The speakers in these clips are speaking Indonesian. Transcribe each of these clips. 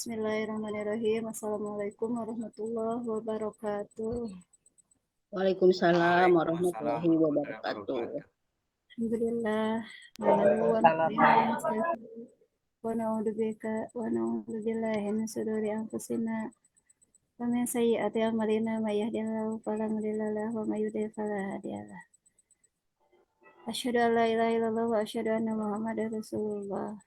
Bismillahirrahmanirrahim. Assalamualaikum warahmatullahi wabarakatuh. Waalaikumsalam Waalaikumsalam warahmatullahi warahmatullahi wabarakatuh. wabarakatuh. Alhamdulillah. Nahmaduhu wa nu'minu wa nasta'inuhu wa na'udzubika wa na'udzubillahi min shururi anfusina wa min sayyiati a'malina may yahdihillahu fala mudilla lahu wa may yudlil fala hadiya lahu. Asyhadu an la ilaha illallah wa asyhadu anna Muhammadar Rasulullah.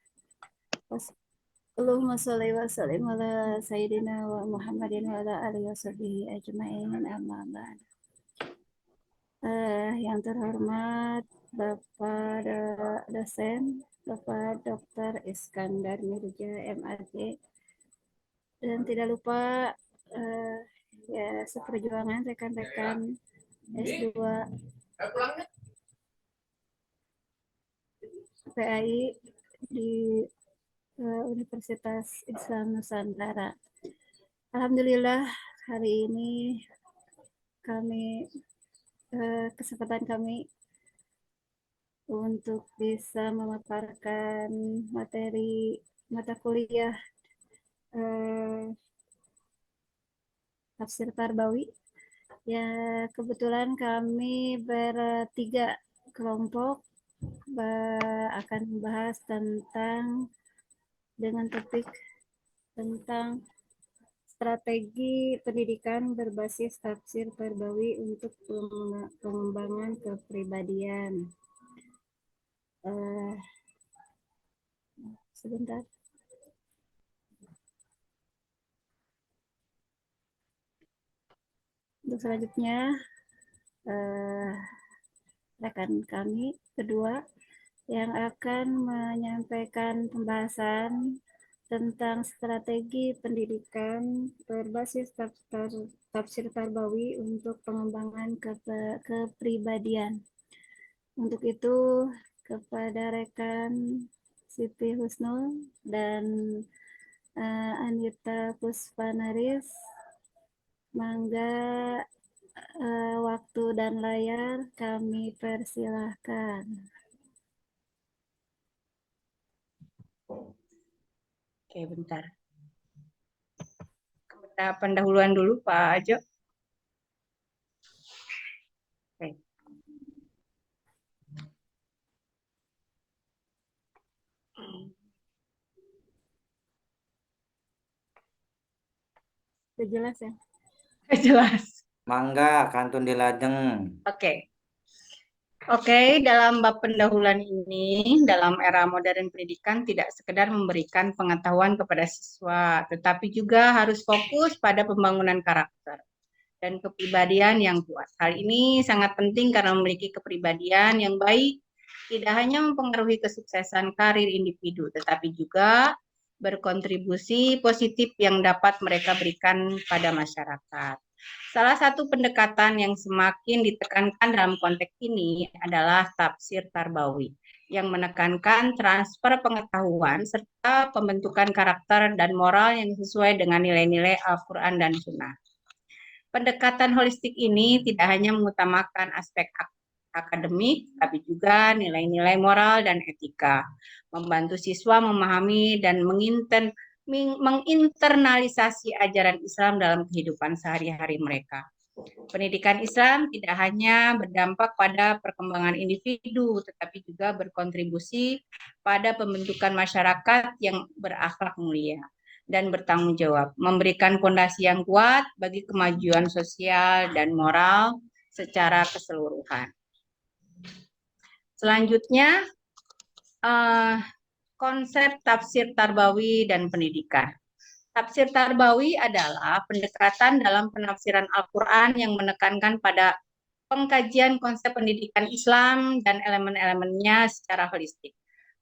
Allahumma shalli wa sallim ala sayyidina wa Muhammadin wa ala alihi wa sahbihi ajma'in, amma ba'd. Yang terhormat Bapak dosen, Bapak Dr. Iskandar Mirja MAG, dan tidak lupa ya seperjuangan rekan-rekan S2 PAI di Universitas Islam Nusantara. Alhamdulillah hari ini kesempatan kami untuk bisa memaparkan materi mata kuliah Tafsir Tarbawi. Ya, kebetulan kami bertiga kelompok akan membahas dengan topik tentang strategi pendidikan berbasis tafsir Tarbawi untuk pengembangan kepribadian. Sebentar. Untuk selanjutnya, rekan kami kedua yang akan menyampaikan pembahasan tentang strategi pendidikan berbasis tafsir Tarbawi untuk pengembangan kepribadian. Untuk itu, kepada rekan Siti Husnul dan Anita Puspanaris, mangga waktu dan layar kami persilahkan. Oke, bentar. Kita pendahuluan dulu, Pak Ajo. Oke. Sudah jelas ya? Jelas. Mangga kantun dilajeng. Oke, dalam bab pendahuluan ini, dalam era modern pendidikan tidak sekedar memberikan pengetahuan kepada siswa, tetapi juga harus fokus pada pembangunan karakter dan kepribadian yang kuat. Hal ini sangat penting karena memiliki kepribadian yang baik tidak hanya mempengaruhi kesuksesan karir individu, tetapi juga berkontribusi positif yang dapat mereka berikan pada masyarakat. Salah satu pendekatan yang semakin ditekankan dalam konteks ini adalah tafsir Tarbawi, yang menekankan transfer pengetahuan serta pembentukan karakter dan moral yang sesuai dengan nilai-nilai Al-Quran dan Sunnah. Pendekatan holistik ini tidak hanya mengutamakan aspek akademik, tapi juga nilai-nilai moral dan etika, membantu siswa memahami dan menginternalisasi ajaran Islam dalam kehidupan sehari-hari mereka. Pendidikan Islam tidak hanya berdampak pada perkembangan individu, tetapi juga berkontribusi pada pembentukan masyarakat yang berakhlak mulia dan bertanggung jawab, memberikan fondasi yang kuat bagi kemajuan sosial dan moral secara keseluruhan. Selanjutnya, konsep tafsir Tarbawi dan pendidikan. Tafsir Tarbawi adalah pendekatan dalam penafsiran Al-Quran yang menekankan pada pengkajian konsep pendidikan Islam dan elemen-elemennya secara holistik.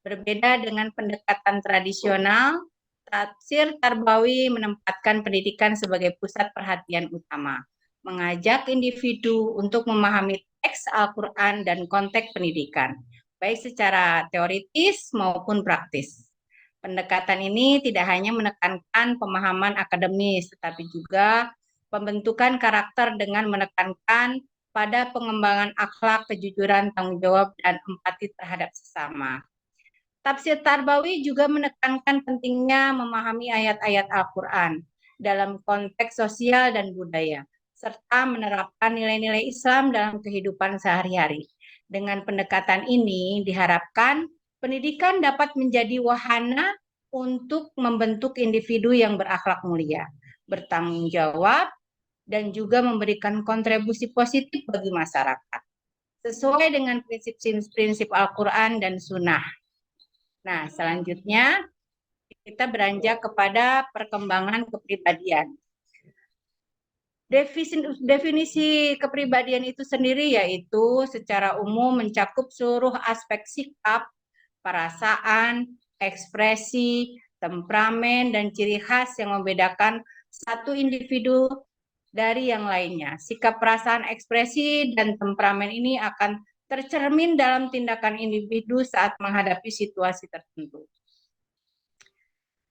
Berbeda dengan pendekatan tradisional, tafsir Tarbawi menempatkan pendidikan sebagai pusat perhatian utama, mengajak individu untuk memahami teks Al-Quran dan konteks pendidikan, baik secara teoritis maupun praktis. Pendekatan ini tidak hanya menekankan pemahaman akademis, tetapi juga pembentukan karakter dengan menekankan pada pengembangan akhlak, kejujuran, tanggung jawab, dan empati terhadap sesama. Tafsir Tarbawi juga menekankan pentingnya memahami ayat-ayat Al-Quran dalam konteks sosial dan budaya, serta menerapkan nilai-nilai Islam dalam kehidupan sehari-hari. Dengan pendekatan ini diharapkan pendidikan dapat menjadi wahana untuk membentuk individu yang berakhlak mulia, bertanggung jawab, dan juga memberikan kontribusi positif bagi masyarakat, sesuai dengan prinsip-prinsip Al-Quran dan Sunnah. Nah, selanjutnya kita beranjak kepada perkembangan kepribadian. Definisi kepribadian itu sendiri yaitu secara umum mencakup seluruh aspek sikap, perasaan, ekspresi, temperamen, dan ciri khas yang membedakan satu individu dari yang lainnya. Sikap, perasaan, ekspresi, dan temperamen ini akan tercermin dalam tindakan individu saat menghadapi situasi tertentu.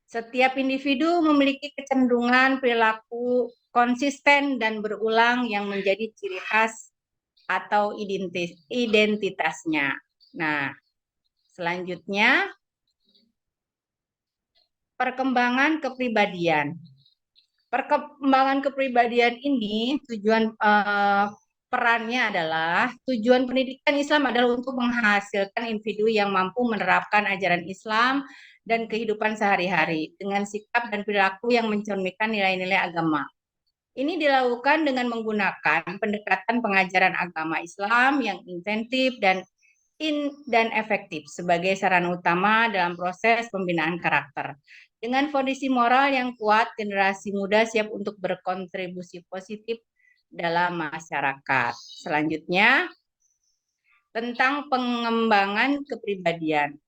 Setiap individu memiliki kecenderungan perilaku konsisten dan berulang yang menjadi ciri khas atau identitasnya. Nah, selanjutnya perkembangan kepribadian. Perkembangan kepribadian ini perannya adalah tujuan pendidikan Islam adalah untuk menghasilkan individu yang mampu menerapkan ajaran Islam dan kehidupan sehari-hari dengan sikap dan perilaku yang mencerminkan nilai-nilai agama. Ini dilakukan dengan menggunakan pendekatan pengajaran agama Islam yang intensif dan efektif sebagai sarana utama dalam proses pembinaan karakter. Dengan fondasi moral yang kuat, generasi muda siap untuk berkontribusi positif dalam masyarakat. Selanjutnya, tentang pengembangan kepribadian.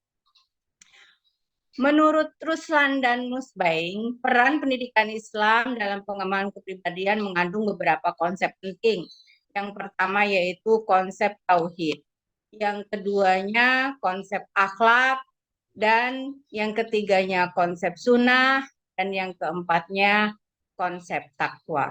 Menurut Ruslan dan Nusbaing, peran pendidikan Islam dalam pengembangan kepribadian mengandung beberapa konsep penting. Yang pertama yaitu konsep tauhid. Yang keduanya konsep akhlak, dan yang ketiganya konsep sunnah, dan yang keempatnya konsep takwa.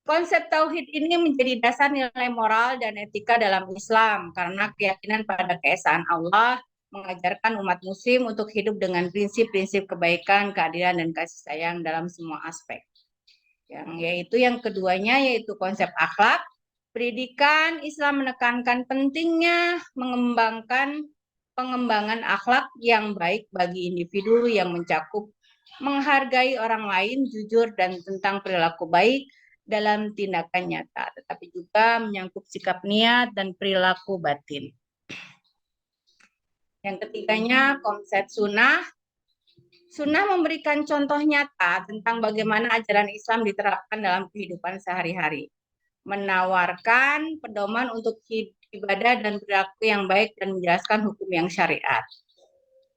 Konsep tauhid ini menjadi dasar nilai moral dan etika dalam Islam karena keyakinan pada keesaan Allah mengajarkan umat muslim untuk hidup dengan prinsip-prinsip kebaikan, keadilan, dan kasih sayang dalam semua aspek. Yang keduanya yaitu konsep akhlak. Pendidikan Islam menekankan pentingnya pengembangan akhlak yang baik bagi individu yang mencakup menghargai orang lain, jujur, dan tentang perilaku baik dalam tindakan nyata, tetapi juga menyangkut sikap niat dan perilaku batin. Yang ketiganya konsep sunnah. Sunnah memberikan contoh nyata tentang bagaimana ajaran Islam diterapkan dalam kehidupan sehari-hari, menawarkan pedoman untuk ibadah dan perilaku yang baik dan menjelaskan hukum yang syariat.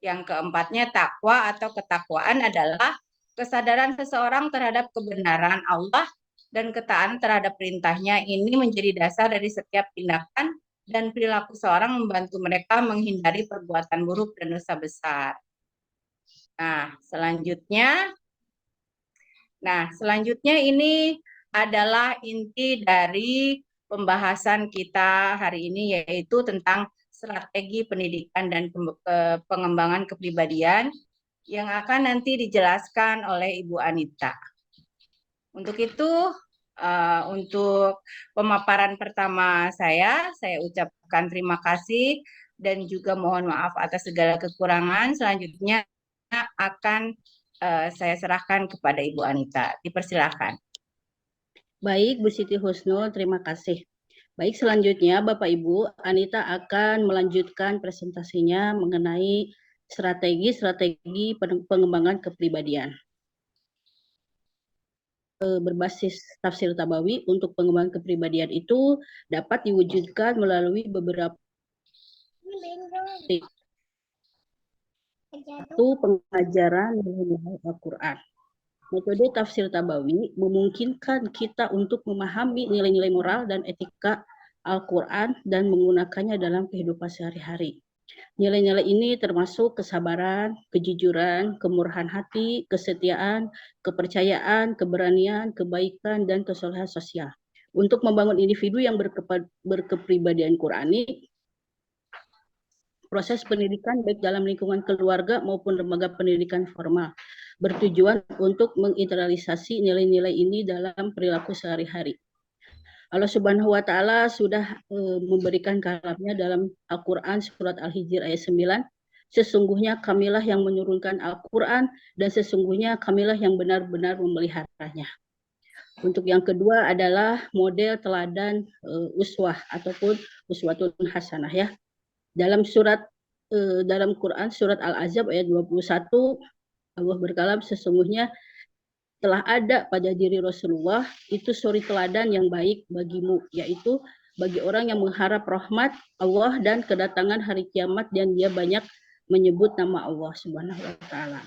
Yang keempatnya takwa atau ketakwaan adalah kesadaran seseorang terhadap kebenaran Allah dan ketaatan terhadap perintahnya. Ini menjadi dasar dari setiap tindakan dan perilaku seorang, membantu mereka menghindari perbuatan buruk dan dosa besar. Nah, selanjutnya ini adalah inti dari pembahasan kita hari ini, yaitu tentang strategi pendidikan dan pengembangan kepribadian yang akan nanti dijelaskan oleh Ibu Anita. Untuk itu, untuk pemaparan pertama saya ucapkan terima kasih dan juga mohon maaf atas segala kekurangan. Selanjutnya akan saya serahkan kepada Ibu Anita. Dipersilakan. Baik, Bu Siti Husnul, terima kasih. Baik, selanjutnya Bapak Ibu, Anita akan melanjutkan presentasinya mengenai strategi pengembangan kepribadian. Berbasis tafsir Tabawi untuk pengembangan kepribadian itu dapat diwujudkan melalui beberapa pengajaran nilai-nilai Al-Quran. Metode tafsir Tabawi memungkinkan kita untuk memahami nilai-nilai moral dan etika Al-Quran dan menggunakannya dalam kehidupan sehari-hari. Nilai-nilai ini termasuk kesabaran, kejujuran, kemurahan hati, kesetiaan, kepercayaan, keberanian, kebaikan, dan kesolehan sosial. Untuk membangun individu yang berkepribadian Qurani, proses pendidikan baik dalam lingkungan keluarga maupun lembaga pendidikan formal, bertujuan untuk menginternalisasi nilai-nilai ini dalam perilaku sehari-hari. Allah Subhanahu wa Ta'ala sudah memberikan kalamnya dalam Al-Quran surat Al-Hijr ayat 9. Sesungguhnya kamilah yang menurunkan Al-Quran dan sesungguhnya kamilah yang benar-benar memeliharanya. Untuk yang kedua adalah model teladan uswah ataupun uswatun hasanah ya. Dalam Quran surat Al-Ahzab ayat 21 Allah berkalam sesungguhnya telah ada pada diri Rasulullah itu suri teladan yang baik bagimu, yaitu bagi orang yang mengharap rahmat Allah dan kedatangan hari kiamat dan dia banyak menyebut nama Allah Subhanahu wa Ta'ala.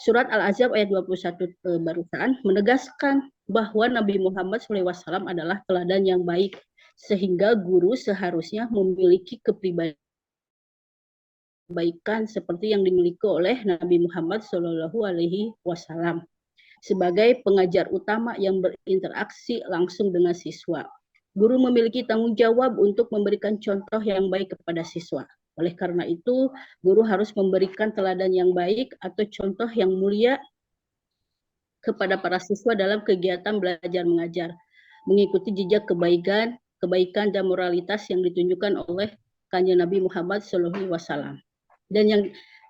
Surat Al-Ahzab ayat 21 barusan menegaskan bahwa Nabi Muhammad SAW adalah teladan yang baik, sehingga guru seharusnya memiliki kepribadian seperti yang dimiliki oleh Nabi Muhammad SAW sebagai pengajar utama yang berinteraksi langsung dengan siswa. Guru memiliki tanggung jawab untuk memberikan contoh yang baik kepada siswa. Oleh karena itu, guru harus memberikan teladan yang baik atau contoh yang mulia kepada para siswa dalam kegiatan belajar mengajar, mengikuti jejak kebaikan dan moralitas yang ditunjukkan oleh Kanjeng Nabi Muhammad SAW.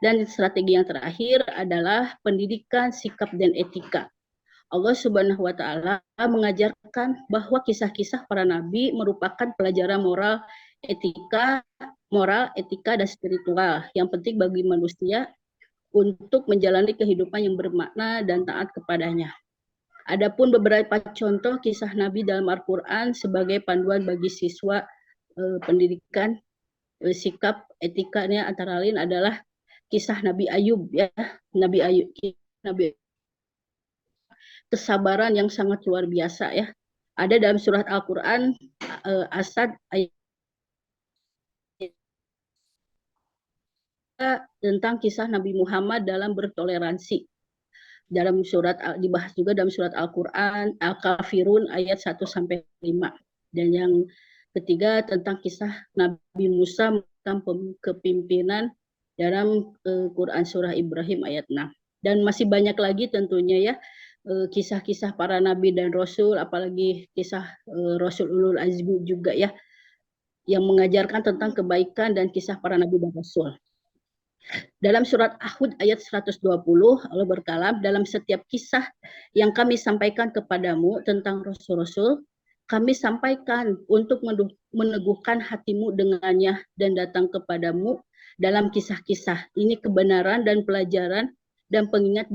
Dan strategi yang terakhir adalah pendidikan, sikap, dan etika. Allah Subhanahu wa Ta'ala mengajarkan bahwa kisah-kisah para nabi merupakan pelajaran moral, etika, dan spiritual yang penting bagi manusia untuk menjalani kehidupan yang bermakna dan taat kepadanya. Adapun beberapa contoh kisah nabi dalam Al-Quran sebagai panduan bagi siswa pendidikan, sikap, etikanya antara lain adalah kisah Nabi Ayub ya, Nabi kesabaran yang sangat luar biasa ya. Ada dalam surat Al-Quran Asad ayat tentang kisah Nabi Muhammad dalam bertoleransi. Dalam surat dibahas juga dalam surat Al-Quran Al-Kafirun ayat 1 sampai 5. Dan yang ketiga tentang kisah Nabi Musa tentang kepimpinan dalam Quran surah Ibrahim ayat 6. Dan masih banyak lagi tentunya ya kisah-kisah para nabi dan rasul, apalagi kisah Rasul Ulul Azmi juga ya, yang mengajarkan tentang kebaikan dan kisah para nabi dan rasul. Dalam surat Ahud ayat 120 Allah berkalam, dalam setiap kisah yang kami sampaikan kepadamu tentang rasul-rasul, kami sampaikan untuk meneguhkan hatimu dengannya dan datang kepadamu dalam kisah-kisah ini kebenaran dan pelajaran dan pengingat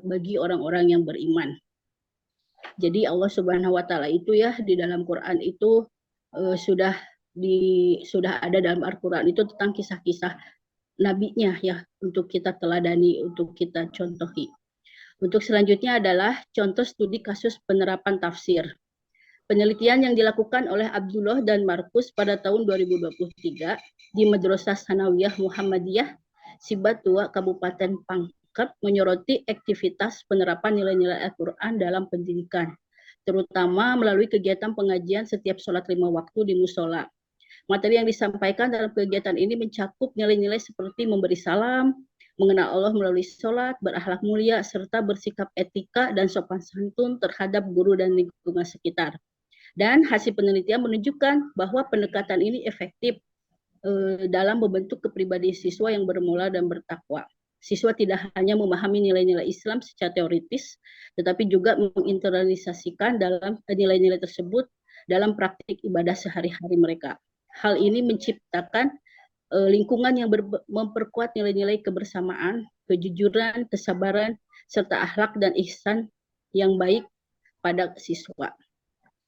bagi orang-orang yang beriman. Jadi Allah Subhanahu wa Ta'ala itu ya di dalam Quran itu sudah ada dalam Al-Quran itu tentang kisah-kisah nabinya ya, untuk kita teladani, untuk kita contohi. Untuk selanjutnya adalah contoh studi kasus penerapan tafsir. Penelitian yang dilakukan oleh Abdullah dan Markus pada tahun 2023 di Madrasah Sanawiyah Muhammadiyah Sibatua Kabupaten Pangkep menyoroti aktivitas penerapan nilai-nilai Al-Quran dalam pendidikan, terutama melalui kegiatan pengajian setiap sholat 5 waktu di musola. Materi yang disampaikan dalam kegiatan ini mencakup nilai-nilai seperti memberi salam, mengenal Allah melalui sholat, berakhlak mulia, serta bersikap etika dan sopan santun terhadap guru dan lingkungan sekitar. Dan hasil penelitian menunjukkan bahwa pendekatan ini efektif dalam membentuk kepribadian siswa yang bermoral dan bertakwa. Siswa tidak hanya memahami nilai-nilai Islam secara teoritis, tetapi juga menginternalisasikan dalam nilai-nilai tersebut dalam praktik ibadah sehari-hari mereka. Hal ini menciptakan lingkungan yang memperkuat nilai-nilai kebersamaan, kejujuran, kesabaran, serta akhlak dan ihsan yang baik pada siswa.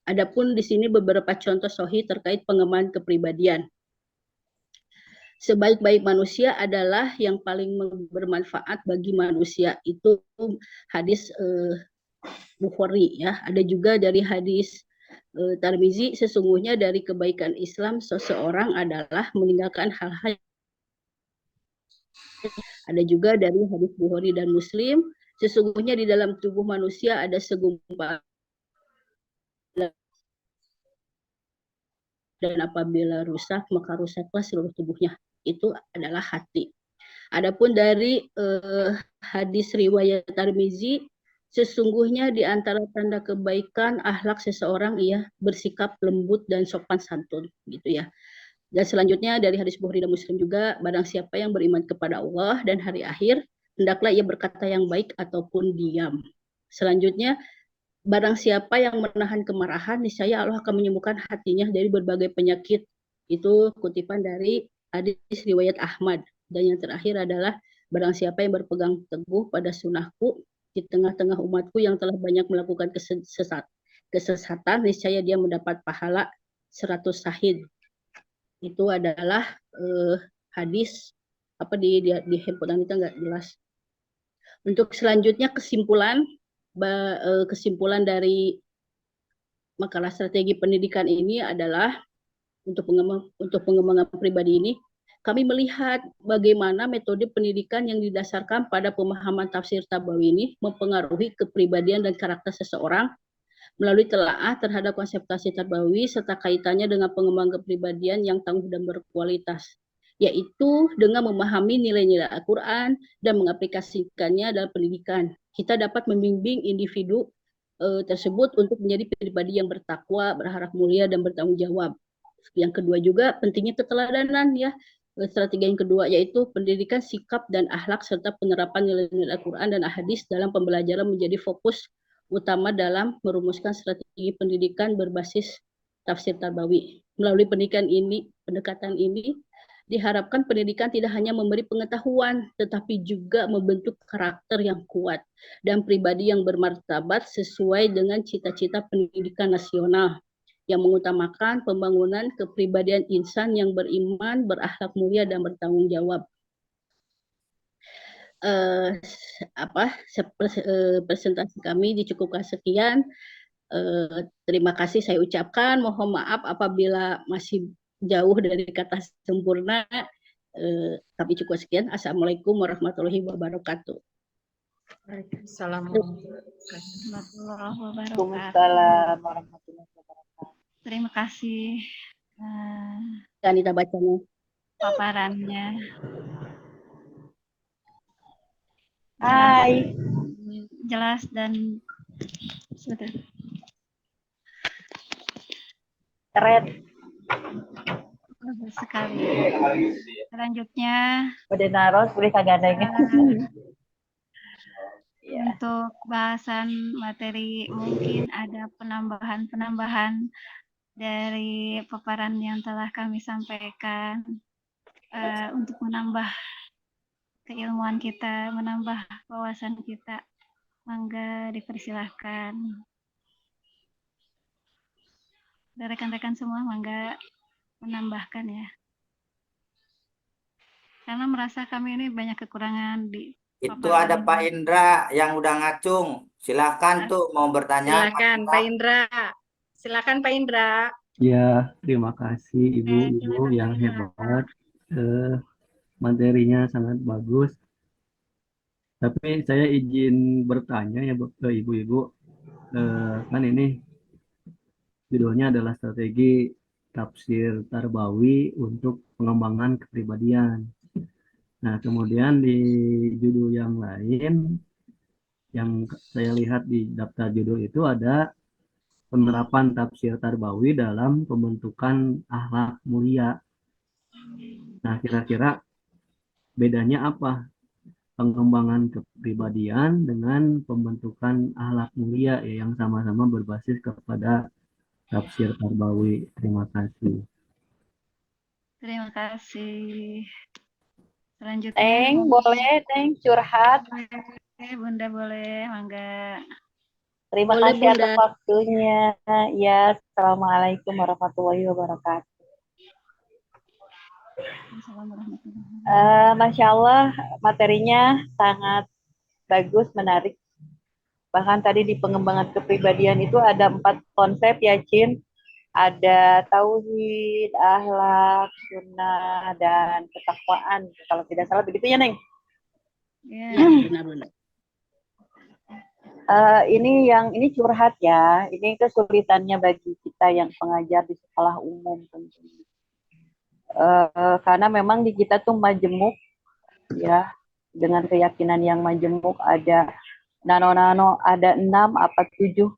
Adapun di sini beberapa contoh sahih terkait pengembangan kepribadian. Sebaik-baik manusia adalah yang paling bermanfaat bagi manusia, itu hadis Bukhari ya. Ada juga dari hadis Tirmizi, sesungguhnya dari kebaikan Islam seseorang adalah meninggalkan hal-hal. Ada juga dari hadis Bukhari dan Muslim, sesungguhnya di dalam tubuh manusia ada segumpal dan apabila rusak maka rusaklah seluruh tubuhnya. itu adalah hati. Adapun dari hadis riwayat Tirmizi, sesungguhnya di antara tanda kebaikan akhlak seseorang ia bersikap lembut dan sopan santun, gitu ya. Dan selanjutnya dari hadis Bukhari dan Muslim juga, barang siapa yang beriman kepada Allah dan hari akhir, hendaklah ia berkata yang baik ataupun diam. Selanjutnya, barang siapa yang menahan kemarahan, niscaya Allah akan menyembuhkan hatinya dari berbagai penyakit. Itu kutipan dari hadis riwayat Ahmad. Dan yang terakhir adalah, barang siapa yang berpegang teguh pada sunnahku di tengah-tengah umatku yang telah banyak melakukan kesesatan, niscaya dia mendapat pahala 100 syahid. Itu adalah hadis di handphone kita nggak jelas. Untuk selanjutnya kesimpulan dari makalah strategi pendidikan ini adalah untuk pengembangan pribadi ini, kami melihat bagaimana metode pendidikan yang didasarkan pada pemahaman tafsir Tabawi ini mempengaruhi kepribadian dan karakter seseorang melalui telaah terhadap konsep tafsir Tabawi serta kaitannya dengan pengembangan kepribadian yang tangguh dan berkualitas, yaitu dengan memahami nilai-nilai Al-Quran dan mengaplikasikannya dalam pendidikan. Kita dapat membimbing individu tersebut untuk menjadi pribadi yang bertakwa, berharap mulia, dan bertanggung jawab. Yang kedua juga pentingnya keteladanan ya. Strategi yang kedua yaitu pendidikan sikap dan akhlak serta penerapan nilai-nilai Al-Quran dan hadis dalam pembelajaran menjadi fokus utama dalam merumuskan strategi pendidikan berbasis tafsir Tabawi. Melalui pendekatan ini diharapkan pendidikan tidak hanya memberi pengetahuan, tetapi juga membentuk karakter yang kuat dan pribadi yang bermartabat sesuai dengan cita-cita pendidikan nasional yang mengutamakan pembangunan kepribadian insan yang beriman, berakhlak mulia, dan bertanggung jawab. Presentasi kami dicukupkan sekian. Terima kasih saya ucapkan. Mohon maaf apabila masih jauh dari kata sempurna. Kami cukup sekian. Assalamualaikum warahmatullahi wabarakatuh. Waalaikumsalam warahmatullahi wabarakatuh. Terima kasih Anita bacanya. paparannya. Hai. Jelas dan sudah. Keren. Bagus sekali. Selanjutnya Udah naros, boleh kagak ada untuk bahasan materi mungkin ada penambahan dari paparan yang telah kami sampaikan untuk menambah keilmuan kita, menambah wawasan kita. Mangga dipersilahkan. Dari rekan-rekan semua, mangga menambahkan ya. Karena merasa kami ini banyak kekurangan di Itu ada Pak Indra yang udah ngacung. Silakan tuh mau bertanya. Silakan Pak Indra. Silakan Pak Indra. Ya, terima kasih Ibu yang hebat. Materinya sangat bagus. Tapi saya izin bertanya ya ke Ibu-Ibu. Kan ini judulnya adalah strategi tafsir Tarbawi untuk pengembangan kepribadian. Nah, kemudian di judul yang lain yang saya lihat di daftar judul itu ada penerapan tafsir Tarbawi dalam pembentukan akhlak mulia. Nah, kira-kira bedanya apa pengembangan kepribadian dengan pembentukan akhlak mulia ya, yang sama-sama berbasis kepada tafsir Tarbawi. Terima kasih. Terima kasih. Selanjutnya. Teng, boleh Teng curhat. Bunda boleh, mangga. Terima Boleh, kasih atas Bunda. waktunya. Ya, assalamualaikum warahmatullahi wabarakatuh. Masya Allah, materinya sangat bagus, menarik. Bahkan tadi di pengembangan kepribadian itu ada 4 konsep ya, Cin. Ada tauhid, akhlak, sunnah, dan ketakwaan. Kalau tidak salah begitu ya, Neng? Ya, benar-benar. Ini curhat ya. Ini kesulitannya bagi kita yang pengajar di sekolah umum tentunya. Karena memang di kita tuh majemuk ya, dengan keyakinan yang majemuk, ada nano-nano, ada 6 apa 7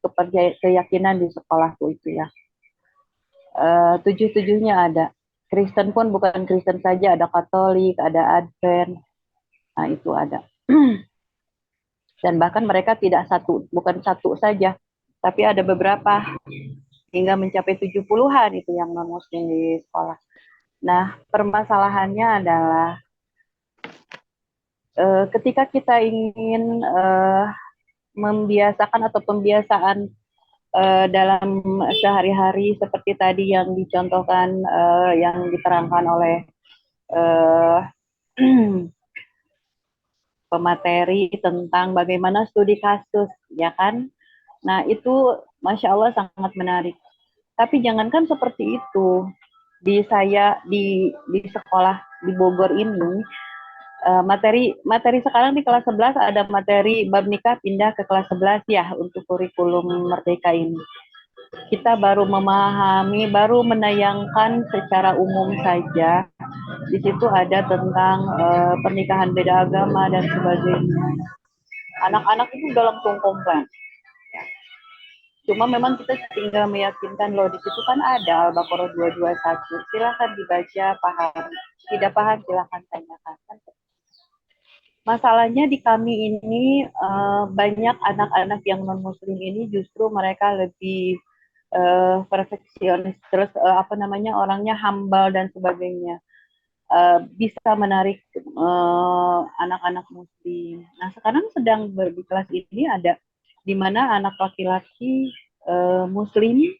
keyakinan di sekolahku itu ya. 7-7-nya ada. Kristen pun bukan Kristen saja, ada Katolik, ada Advent, nah itu ada. Dan bahkan mereka tidak satu, bukan satu saja, tapi ada beberapa, hingga mencapai 70-an itu yang non-muslim di sekolah. Nah, permasalahannya adalah ketika kita ingin membiasakan atau pembiasaan dalam sehari-hari seperti tadi yang dicontohkan, yang diterangkan oleh pemateri tentang bagaimana studi kasus, ya kan? Nah, itu Masya Allah sangat menarik. Tapi jangankan seperti itu, di sekolah di Bogor ini, materi sekarang di kelas 11 ada materi bab nikah pindah ke kelas 11 ya, untuk kurikulum Merdeka ini. Kita baru memahami, baru menayangkan secara umum saja. Di situ ada tentang pernikahan beda agama dan sebagainya. Anak-anak itu udah langsung komplain. Cuma memang kita tinggal meyakinkan loh, di situ kan ada Al-Baqarah 221. Silakan dibaca, paham. Tidak paham silakan tanyakan. Masalahnya di kami ini banyak anak-anak yang non-muslim ini justru mereka lebih perfeksionis, terus orangnya humble dan sebagainya, bisa menarik anak-anak muslim. Nah, sekarang sedang di kelas ini ada di mana anak laki-laki muslim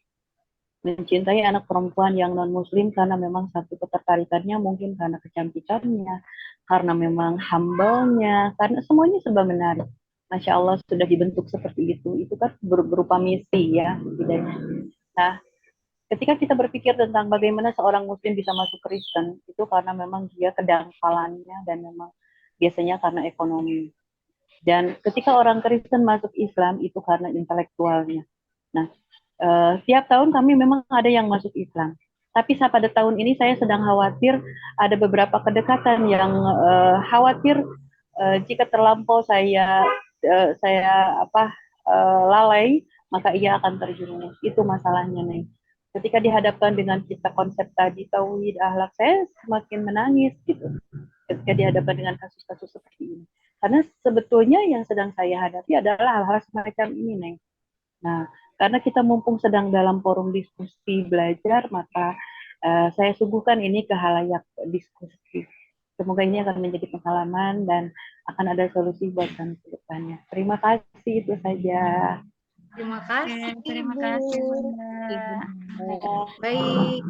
mencintai anak perempuan yang non-muslim karena memang satu ketertarikannya, mungkin karena kecantikannya, karena memang humble-nya, karena semuanya serba menarik. Masya Allah sudah dibentuk seperti itu. Itu kan berupa misi ya. Nah, ketika kita berpikir tentang bagaimana seorang muslim bisa masuk Kristen, itu karena memang dia kedangkalannya dan memang biasanya karena ekonomi. Dan ketika orang Kristen masuk Islam itu karena intelektualnya. Nah, tiap tahun kami memang ada yang masuk Islam. Tapi pada tahun ini saya sedang khawatir ada beberapa kedekatan yang khawatir jika terlampau saya lalai, maka ia akan terjerumus. Itu masalahnya, Neng. Ketika dihadapkan dengan kita konsep tadi tauhid akhlak, saya semakin menangis gitu. Ketika dihadapkan dengan kasus-kasus seperti ini. Karena sebetulnya yang sedang saya hadapi adalah hal-hal semacam ini, Neng. Nah, karena kita mumpung sedang dalam forum diskusi belajar, maka saya suguhkan ini ke halayak diskusi. Semoga ini akan menjadi pengalaman dan akan ada solusi buat kami ke depannya. Terima kasih, itu saja. Terima kasih, Terima Ibu. kasih, Bunda. Baik,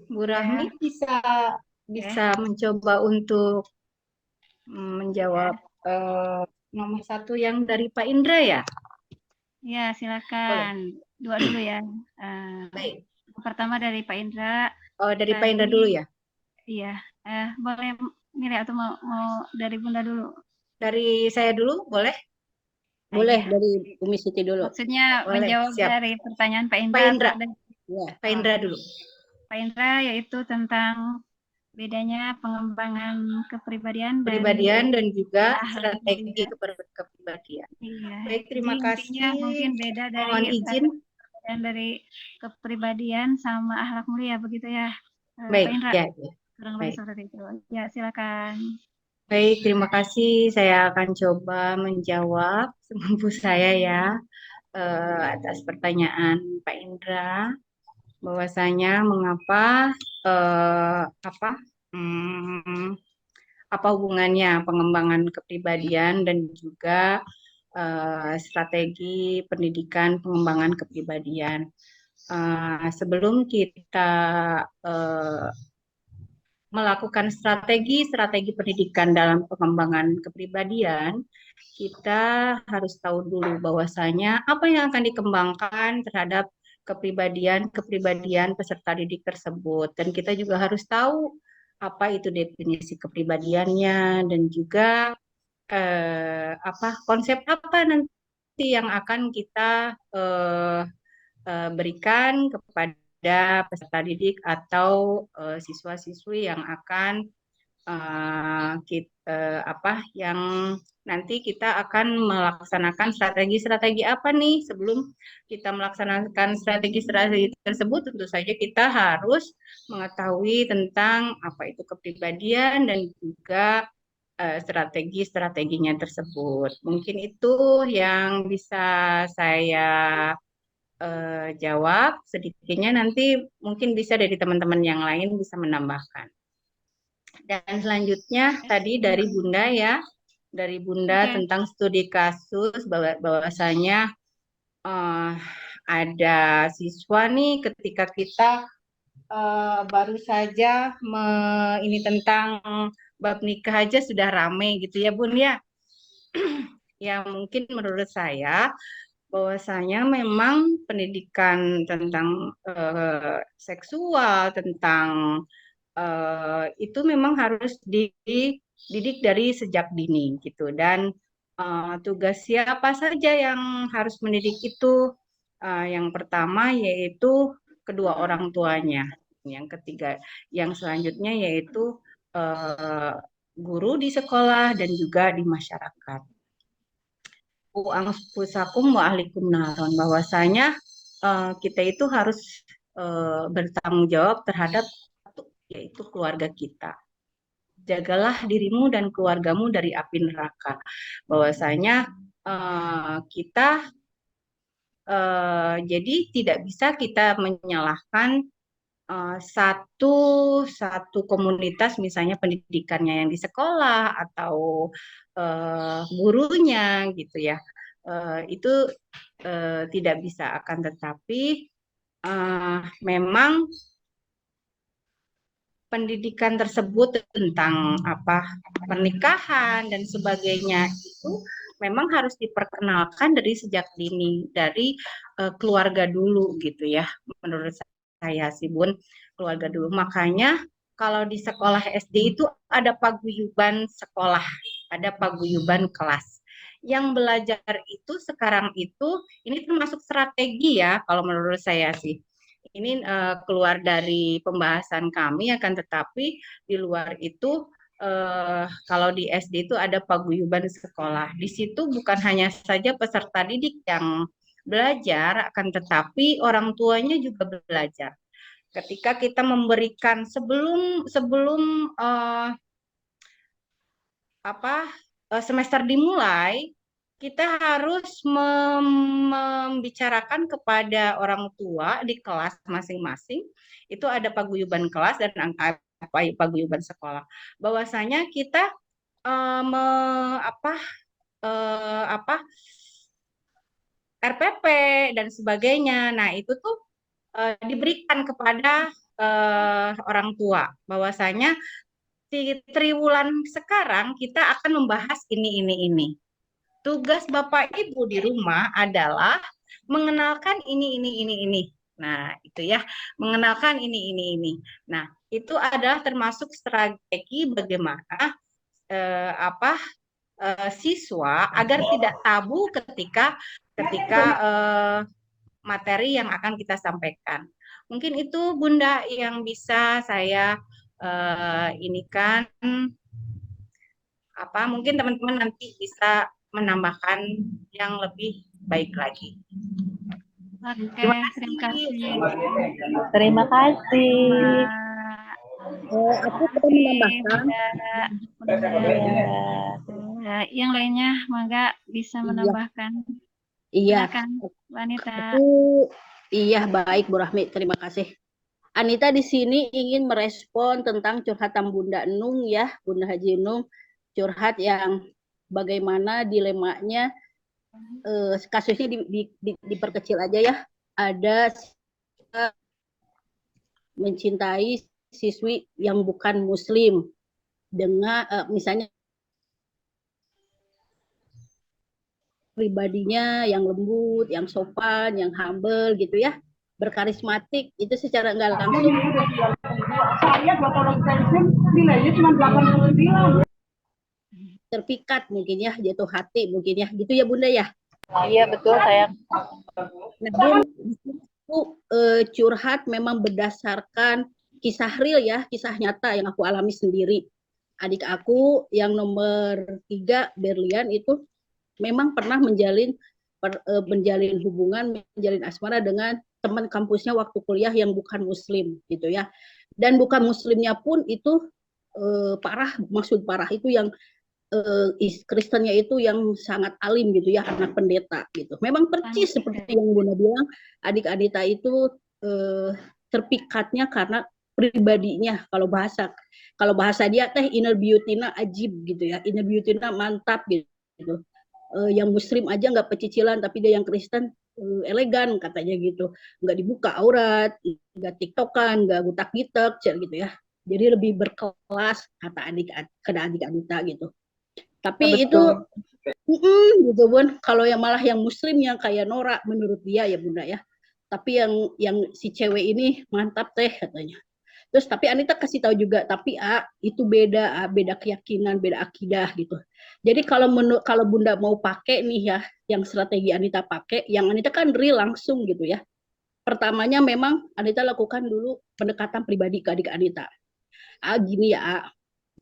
Bu Rahmi bisa mencoba untuk menjawab nomor 1 yang dari Pak Indra ya? Ya, silakan. Dua dulu ya. Baik. Pertama dari Pak Indra. Oh, dari Pak Indra dulu ya? Iya. Boleh Miri atau mau dari Bunda dulu? Dari saya dulu, boleh? Boleh, dari Umi Siti dulu. Maksudnya Boleh, menjawab siap. dari pertanyaan Pak Indra. Pak Indra. Ya. Pak Indra dulu. Pak Indra yaitu tentang bedanya pengembangan kepribadian dan juga strategi kepribadian. Iya. Baik, terima kasih. Mungkin beda dari Mohon izin dari kepribadian sama akhlak mulia begitu ya. baik, Pak Indra. ya. Kurang lebih seperti itu. Ya, silakan. Baik, terima kasih. Saya akan coba menjawab semampu saya ya atas pertanyaan Pak Indra. Bahwasanya mengapa apa hubungannya pengembangan kepribadian dan juga strategi pendidikan pengembangan kepribadian. Sebelum kita melakukan strategi pendidikan dalam pengembangan kepribadian, kita harus tahu dulu bahwasanya apa yang akan dikembangkan terhadap kepribadian peserta didik tersebut. Dan kita juga harus tahu apa itu definisi kepribadiannya dan juga konsep apa nanti yang akan kita berikan kepada peserta didik atau siswa-siswi yang akan yang nanti kita akan melaksanakan strategi-strategi apa nih. Sebelum kita melaksanakan strategi-strategi tersebut, tentu saja kita harus mengetahui tentang apa itu kepribadian dan juga strategi-strateginya tersebut. Mungkin itu yang bisa saya jawab. Sedikitnya nanti mungkin bisa dari teman-teman yang lain bisa menambahkan. Dan selanjutnya tadi dari Bunda ya, dari Bunda tentang studi kasus bahwasanya ada siswa nih ketika kita baru saja ini tentang bab nikah aja sudah ramai gitu ya Bun ya. Ya mungkin menurut saya bahwasanya memang pendidikan tentang seksual, tentang itu memang harus dididik dari sejak dini gitu. Dan tugas siapa saja yang harus mendidik itu? Yang pertama yaitu kedua orang tuanya. Yang ketiga, yang selanjutnya yaitu guru di sekolah dan juga di masyarakat. Anfusakum wa ahlikum naron, bahwasanya kita itu harus bertanggung jawab terhadap yaitu keluarga kita. Jagalah dirimu dan keluargamu dari api neraka. Bahwasanya kita jadi tidak bisa kita menyalahkan satu komunitas, misalnya pendidikannya yang di sekolah atau gurunya gitu ya. Itu tidak bisa, akan tetapi memang pendidikan tersebut tentang pernikahan dan sebagainya itu memang harus diperkenalkan dari sejak dini, dari keluarga dulu gitu ya, menurut saya sih Bun, keluarga dulu. Makanya kalau di sekolah SD itu ada paguyuban sekolah, ada paguyuban kelas. Yang belajar itu sekarang itu ini termasuk strategi ya kalau menurut saya sih. Ini keluar dari pembahasan kami, akan tetapi di luar itu kalau di SD itu ada paguyuban sekolah. Di situ bukan hanya saja peserta didik yang belajar, akan tetapi orang tuanya juga belajar. Ketika kita memberikan sebelum semester dimulai, kita harus membicarakan kepada orang tua di kelas masing-masing. Itu ada paguyuban kelas dan paguyuban sekolah. Bahwasanya kita RPP dan sebagainya. Nah, itu tuh diberikan kepada orang tua. Bahwasanya di triwulan sekarang kita akan membahas ini. Tugas Bapak Ibu di rumah adalah mengenalkan ini. Nah, itu ya, mengenalkan ini. Nah, itu adalah termasuk strategi bagaimana siswa agar tidak tabu ketika materi yang akan kita sampaikan. Mungkin itu Bunda yang bisa saya inikan. Mungkin teman-teman nanti bisa menambahkan yang lebih baik lagi. Oke, terima kasih. Terima kasih. Aku perlu menambahkan. Yang lainnya, mangga bisa menambahkan. Iya. Silakan, Wanita. Iya, baik Bu Rahmi, terima kasih. Anita di sini ingin merespon tentang curhatan Bunda Nung ya, Bunda Haji Nung, curhat yang bagaimana dilemanya, kasusnya diperkecil aja ya. Ada mencintai siswi yang bukan Muslim dengan misalnya pribadinya yang lembut, yang sopan, yang humble gitu ya, berkarismatik, itu secara nggak langsung saya buat orang pensiun nilainya cuma 89. Terpikat mungkin ya, jatuh hati mungkin ya, gitu ya Bunda ya. Iya betul sayang. Nah, Bun, itu curhat memang berdasarkan kisah real ya, kisah nyata yang aku alami sendiri. Adik aku yang nomor 3, Berlian, itu memang pernah menjalin hubungan, menjalin asmara dengan teman kampusnya waktu kuliah yang bukan muslim gitu ya. Dan bukan muslimnya pun itu parah, maksud parah itu yang Kristennya itu yang sangat alim gitu ya, anak pendeta gitu. Memang percis seperti yang Bunda bilang, adik Adita itu terpikatnya karena pribadinya. Kalau bahasa dia teh inner beauty-na ajib gitu ya, inner beauty-na mantap gitu. Yang muslim aja nggak pecicilan, tapi dia yang Kristen elegan katanya gitu, nggak dibuka aurat, nggak tiktokan, nggak gutak-gitak gitu ya. Jadi lebih berkelas kata adik Adita gitu. Tapi itu gitu Bun, kalau yang malah yang muslim yang kayak Nora menurut dia ya Bunda ya. Tapi yang si cewek ini mantap teh katanya. Terus tapi Anita kasih tahu juga, tapi itu beda keyakinan, beda akidah gitu. Jadi kalau Bunda mau pakai nih ya, yang strategi Anita pakai, yang Anita kan real langsung gitu ya. Pertamanya memang Anita lakukan dulu pendekatan pribadi ke adik Anita. Gini ya,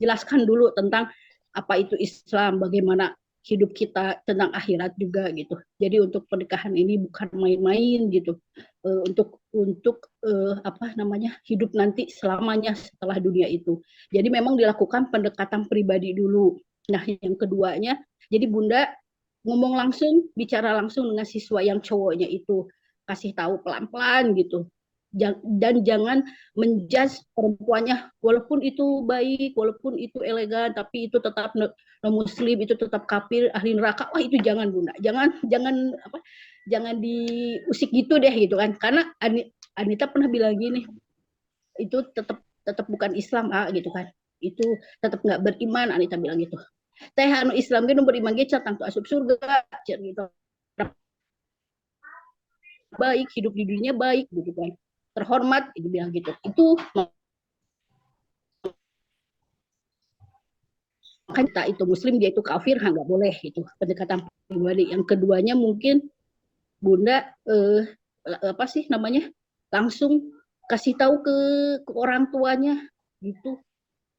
jelaskan dulu tentang apa itu Islam, bagaimana hidup kita, tentang akhirat juga gitu. Jadi untuk pernikahan ini bukan main-main gitu. Untuk apa namanya, hidup nanti selamanya setelah dunia itu. Jadi memang dilakukan pendekatan pribadi dulu. Nah, yang keduanya, jadi Bunda ngomong langsung, bicara langsung dengan siswa yang cowoknya itu, kasih tahu pelan-pelan gitu. Dan jangan menjudge perempuannya, walaupun itu baik, walaupun itu elegan, tapi itu tetap non muslim, itu tetap kafir, ahli neraka. Wah, itu jangan Bunda, jangan diusik gitu deh gitu kan. Karena Anita pernah bilang gini, itu tetap bukan Islam gitu kan, itu tetap nggak beriman. Anita bilang gitu, teh anu Islam gitu beriman gitu tangtu asup surga gitu, baik, hidup di dunia baik gitu kan, terhormat, itu bilang gitu. Itu makanya itu muslim dia itu kafir, nggak boleh itu pendekatan pribadi. Yang keduanya mungkin Bunda apa sih namanya, langsung kasih tahu ke orang tuanya gitu,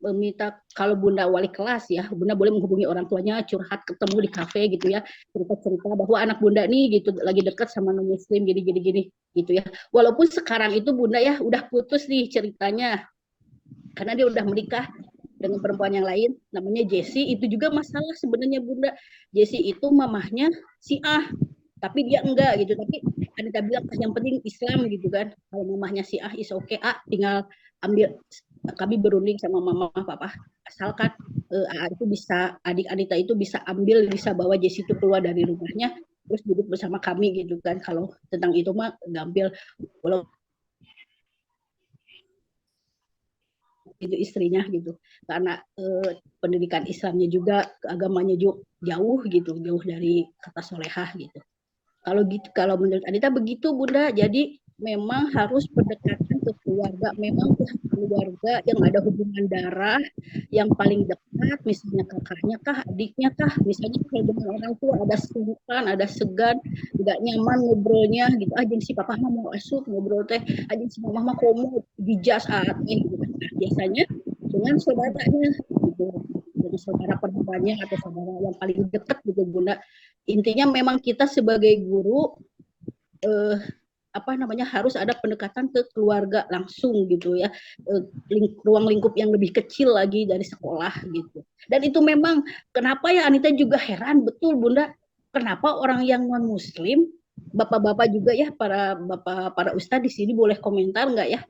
meminta, kalau Bunda wali kelas ya, Bunda boleh menghubungi orang tuanya, curhat, ketemu di kafe gitu ya, cerita bahwa anak Bunda nih gitu lagi dekat sama non muslim gini gitu ya. Walaupun sekarang itu Bunda ya udah putus nih ceritanya, karena dia udah menikah dengan perempuan yang lain namanya Jessie. Itu juga masalah sebenarnya Bunda. Jessie itu mamahnya si tapi dia enggak gitu. Tapi Anita bilang yang penting Islam gitu kan. Kalau mamahnya si is okay, tinggal ambil, kami berunding sama mama papa, asalkan itu bisa, adik Anita itu bisa ambil, bisa bawa Jessie itu keluar dari rumahnya, terus duduk bersama kami gitu kan. Kalau tentang itu mah ngambil, walau itu istrinya gitu, karena pendidikan Islamnya juga, agamanya juga jauh gitu, jauh dari kata solehah gitu. Kalau gitu, kalau menurut Anita begitu Bunda. Jadi memang harus pendekatan ke keluarga, memang keluarga yang ada hubungan darah yang paling dekat, misalnya kakaknya kah, adiknya kah, misalnya kalau dengan orang tua ada sungkan, ada segan, tidak nyaman ngobrolnya gitu, aja si papa mah mau asup ngobrol teh, aja si mama mah komo dijas gitu. Nah, biasanya dengan saudaranya gitu, dengan saudara perempuannya atau saudara yang paling dekat gitu Bunda. Intinya memang kita sebagai guru harus ada pendekatan ke keluarga langsung gitu ya, ruang lingkup yang lebih kecil lagi dari sekolah gitu. Dan itu memang kenapa ya Anita juga heran betul Bunda, kenapa orang yang non muslim, bapak-bapak juga ya, para ustadz di sini boleh komentar nggak ya,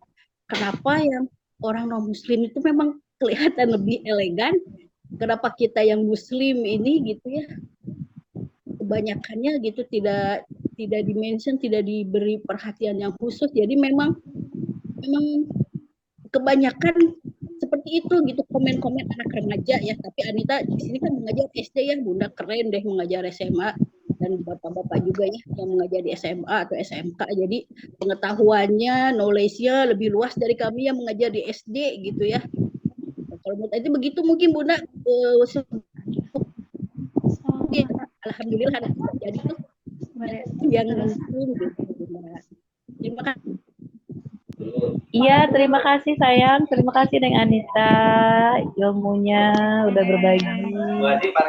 kenapa yang orang non muslim itu memang kelihatan lebih elegan, kenapa kita yang muslim ini gitu ya kebanyakannya gitu tidak dimention, tidak diberi perhatian yang khusus. Jadi memang kebanyakan seperti itu gitu, komen-komen anak remaja ya. Tapi Anita di sini kan mengajar SD ya Bunda, keren deh mengajar SMA, dan bapak-bapak juga ya yang mengajar di SMA atau SMK. Jadi pengetahuannya, knowledge-nya lebih luas dari kami yang mengajar di SD gitu ya. Kalau menurut itu begitu mungkin Bunda. Alhamdulillah ada jadi tuh yang muslim gitu. Terima kasih. Iya, terima kasih sayang. Terima kasih Neng Anita. Ilmunya udah berbagi. Terima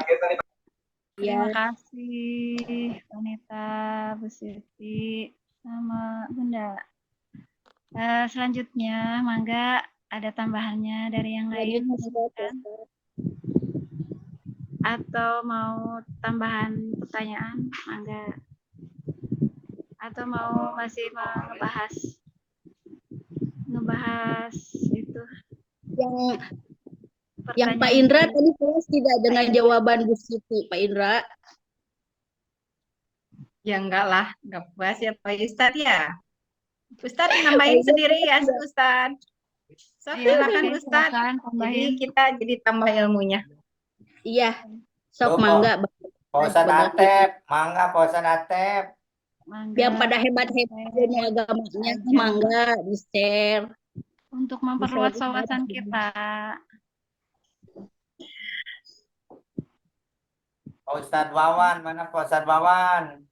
Ya, kasih Wanita, Bu Siti, sama Bunda. Selanjutnya, Mangga ada tambahannya dari yang lain, silakan. Atau mau tambahan pertanyaan, Mangga. Atau mau masih mau ngebahas itu yang Pak pertanyaan Indra dari- tadi puas tidak dengan jawaban Bu Siti, Pak Indra? Ya enggak lah, enggak puas ya Pak Ustadz ya. Ustadz nambahin sendiri ya Ustadz. So, Iya, silakan oke, Ustadz. silakan Jadi tambahin. kita jadi tambah ilmunya. Iya, sok Tuh, mangga. Pak Ustadz Benar. Atep, mangga Pak Ustadz Atep. Mangga, Yang pada hebat-hebat ilmu agamanya, aja. mangga di-share. Untuk memperluas wawasan kita. Pak Ustadz Wawan, mana Pak Ustadz Wawan?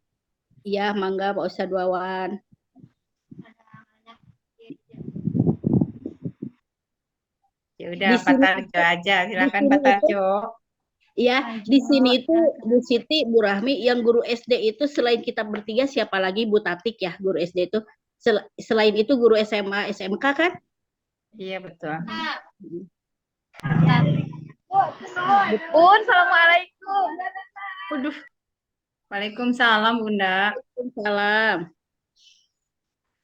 Iya, mangga Pak Ustadz Wawan. Ya udah Di Pak sini Tarjo aja, silakan sini Pak Tarjo. Ya, di sini itu Bu Siti, Bu Rahmi, yang guru SD itu selain kita bertiga siapa lagi? Bu Tatik ya, guru SD itu. Selain itu guru SMA, SMK kan? Iya betul. Bun, assalamualaikum. Waduh. Waalaikumsalam Bunda. Waalaikumsalam.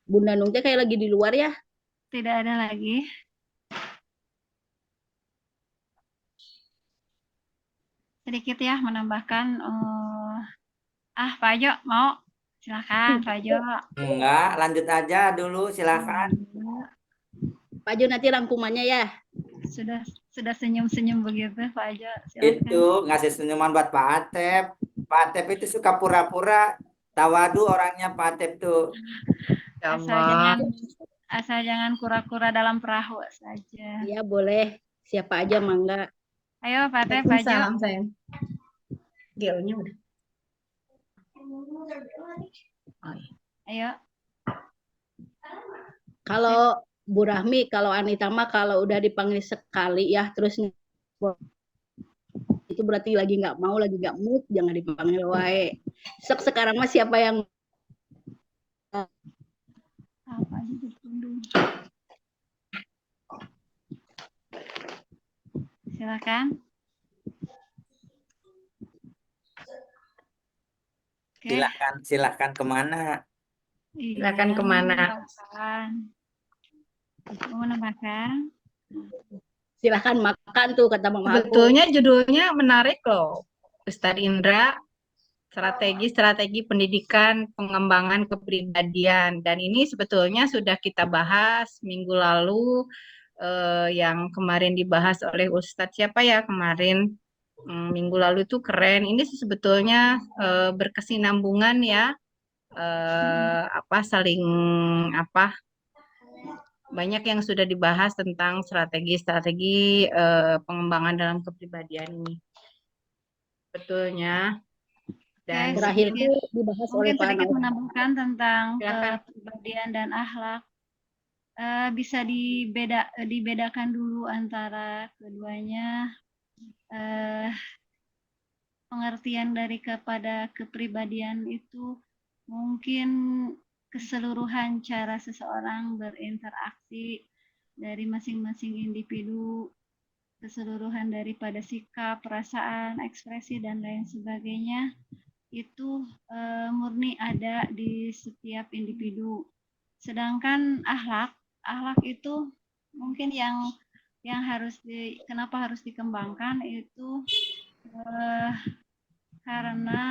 Bunda Nung teh kayak lagi di luar ya? Tidak ada lagi. Sedikit ya menambahkan. Pak Jo mau? Silakan Pak Jo. Enggak, lanjut aja dulu, silakan. Pak Jo nanti rangkumannya ya. Sudah senyum-senyum begitu Pak Jo. Silakan. Itu ngasih senyuman buat Pak Atep. Pak Atep itu suka pura-pura tawadu orangnya Pak Atep tuh. Ya Asal jangan kura-kura dalam perahu saja. Iya boleh. Siapa aja mangga. Ayo Pak Teh, Pak Jo. Waalaikumsalam sayang. Gelnya udah. Oh, iya. Ayo. Kalau Bu Rahmi, kalau Anita mah kalau udah dipanggil sekali ya, terus itu berarti lagi nggak mau, lagi nggak mood, jangan dipanggil wae. Sekarang mah siapa yang Apa aja ditunduk. Silakan. Oke. Silakan kemana? Silakan kemana? Mau menambahkan? silahkan makan tuh kata Mama aku. Sebetulnya judulnya menarik loh, Ustadz Indra, strategi pendidikan pengembangan kepribadian, dan ini sebetulnya sudah kita bahas minggu lalu, yang kemarin dibahas oleh Ustadz siapa ya kemarin, minggu lalu itu keren. Ini sebetulnya berkesinambungan ya, saling banyak yang sudah dibahas tentang strategi-strategi pengembangan dalam kepribadian ini. Betulnya. Dan terakhir itu dibahas oleh mungkin Pak sedikit Nauf. menambahkan tentang Silakan. kepribadian dan akhlak. Bisa dibedakan dulu antara keduanya. Pengertian dari kepada kepribadian itu mungkin keseluruhan cara seseorang berinteraksi dari masing-masing individu, keseluruhan daripada sikap, perasaan, ekspresi, dan lain sebagainya itu murni ada di setiap individu. Sedangkan akhlak itu mungkin yang kenapa harus dikembangkan itu karena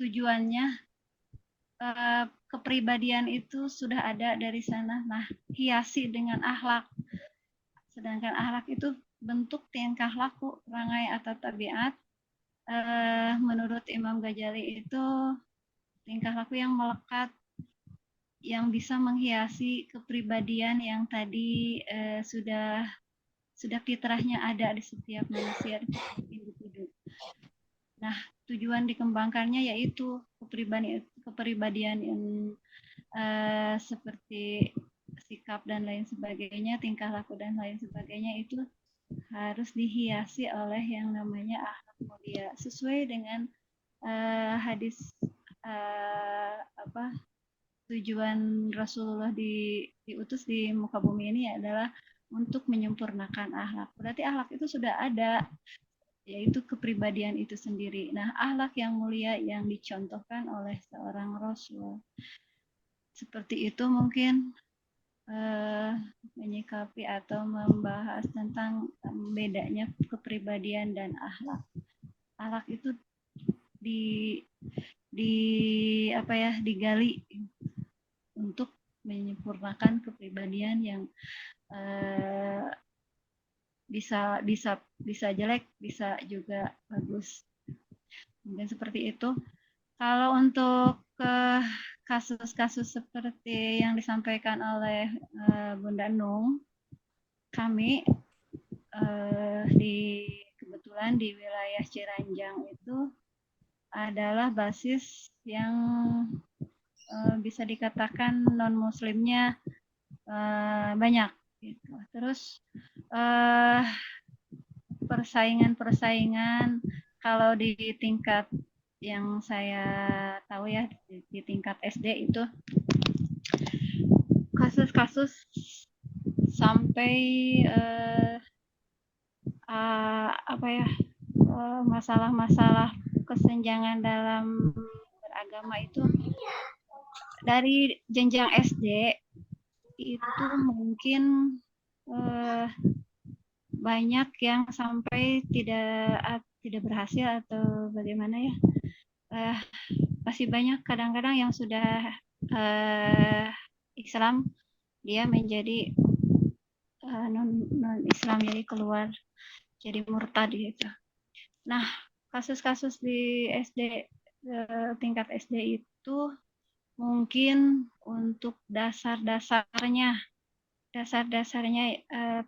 tujuannya kepribadian itu sudah ada dari sana. Nah, hiasi dengan akhlak. Sedangkan akhlak itu bentuk tingkah laku, perangai atau tabiat. Menurut Imam Ghazali itu tingkah laku yang melekat, yang bisa menghiasi kepribadian yang tadi sudah fitrahnya ada di setiap manusia, di setiap individu. Nah, tujuan dikembangkannya yaitu kepribadian yang seperti sikap dan lain sebagainya, tingkah laku dan lain sebagainya itu harus dihiasi oleh yang namanya akhlak mulia sesuai dengan hadis tujuan Rasulullah diutus di muka bumi ini adalah untuk menyempurnakan akhlak. Berarti akhlak itu sudah ada, yaitu kepribadian itu sendiri. Nah, akhlak yang mulia yang dicontohkan oleh seorang Rasul. Seperti itu mungkin menyikapi atau membahas tentang bedanya kepribadian dan akhlak. Akhlak itu digali untuk menyempurnakan kepribadian yang bisa jelek, bisa juga bagus. Mungkin seperti itu. Kalau untuk kasus-kasus seperti yang disampaikan oleh Bunda Nung, kami kebetulan di wilayah Ciranjang itu adalah basis yang bisa dikatakan non-muslimnya banyak. Gitu. Terus persaingan kalau di tingkat yang saya tahu ya di tingkat SD itu kasus-kasus sampai masalah-masalah kesenjangan dalam beragama itu dari jenjang SD itu mungkin banyak yang sampai tidak berhasil atau bagaimana ya, masih banyak kadang-kadang yang sudah Islam dia menjadi non Islam, jadi keluar jadi murtad gitu. Nah, kasus-kasus di SD tingkat SD itu mungkin untuk dasar-dasarnya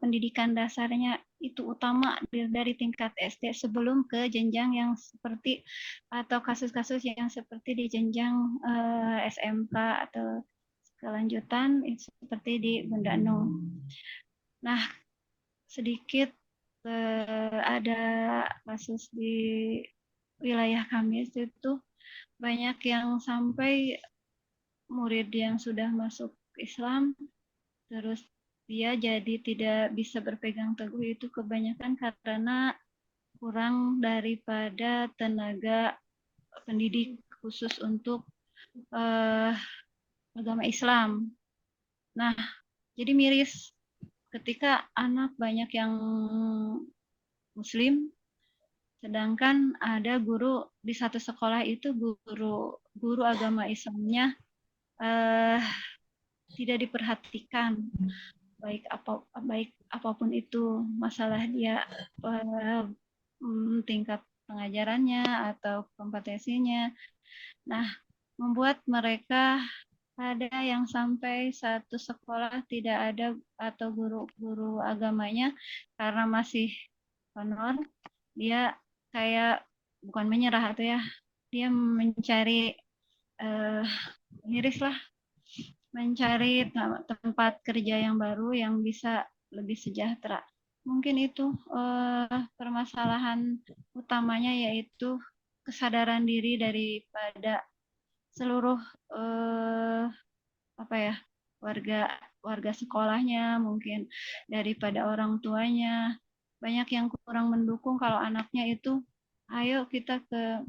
pendidikan dasarnya itu utama dari tingkat SD sebelum ke jenjang yang seperti atau kasus-kasus yang seperti di jenjang SMK atau kelanjutan seperti di Bunda Nung. Nah, sedikit ada kasus di wilayah kami itu banyak yang sampai murid yang sudah masuk Islam terus dia jadi tidak bisa berpegang teguh itu kebanyakan karena kurang daripada tenaga pendidik khusus untuk agama Islam. Nah, jadi miris ketika anak banyak yang Muslim, sedangkan ada guru di satu sekolah itu guru agama Islamnya tidak diperhatikan, baik apapun itu masalah dia tingkat pengajarannya atau kompetensinya. Nah, membuat mereka ada yang sampai satu sekolah tidak ada atau guru agamanya karena masih honor, dia kayak bukan menyerah atau ya, dia mencari miris lah, mencari tempat kerja yang baru yang bisa lebih sejahtera. Mungkin itu permasalahan utamanya, yaitu kesadaran diri daripada seluruh warga sekolahnya, mungkin daripada orang tuanya. Banyak yang kurang mendukung kalau anaknya itu ayo kita ke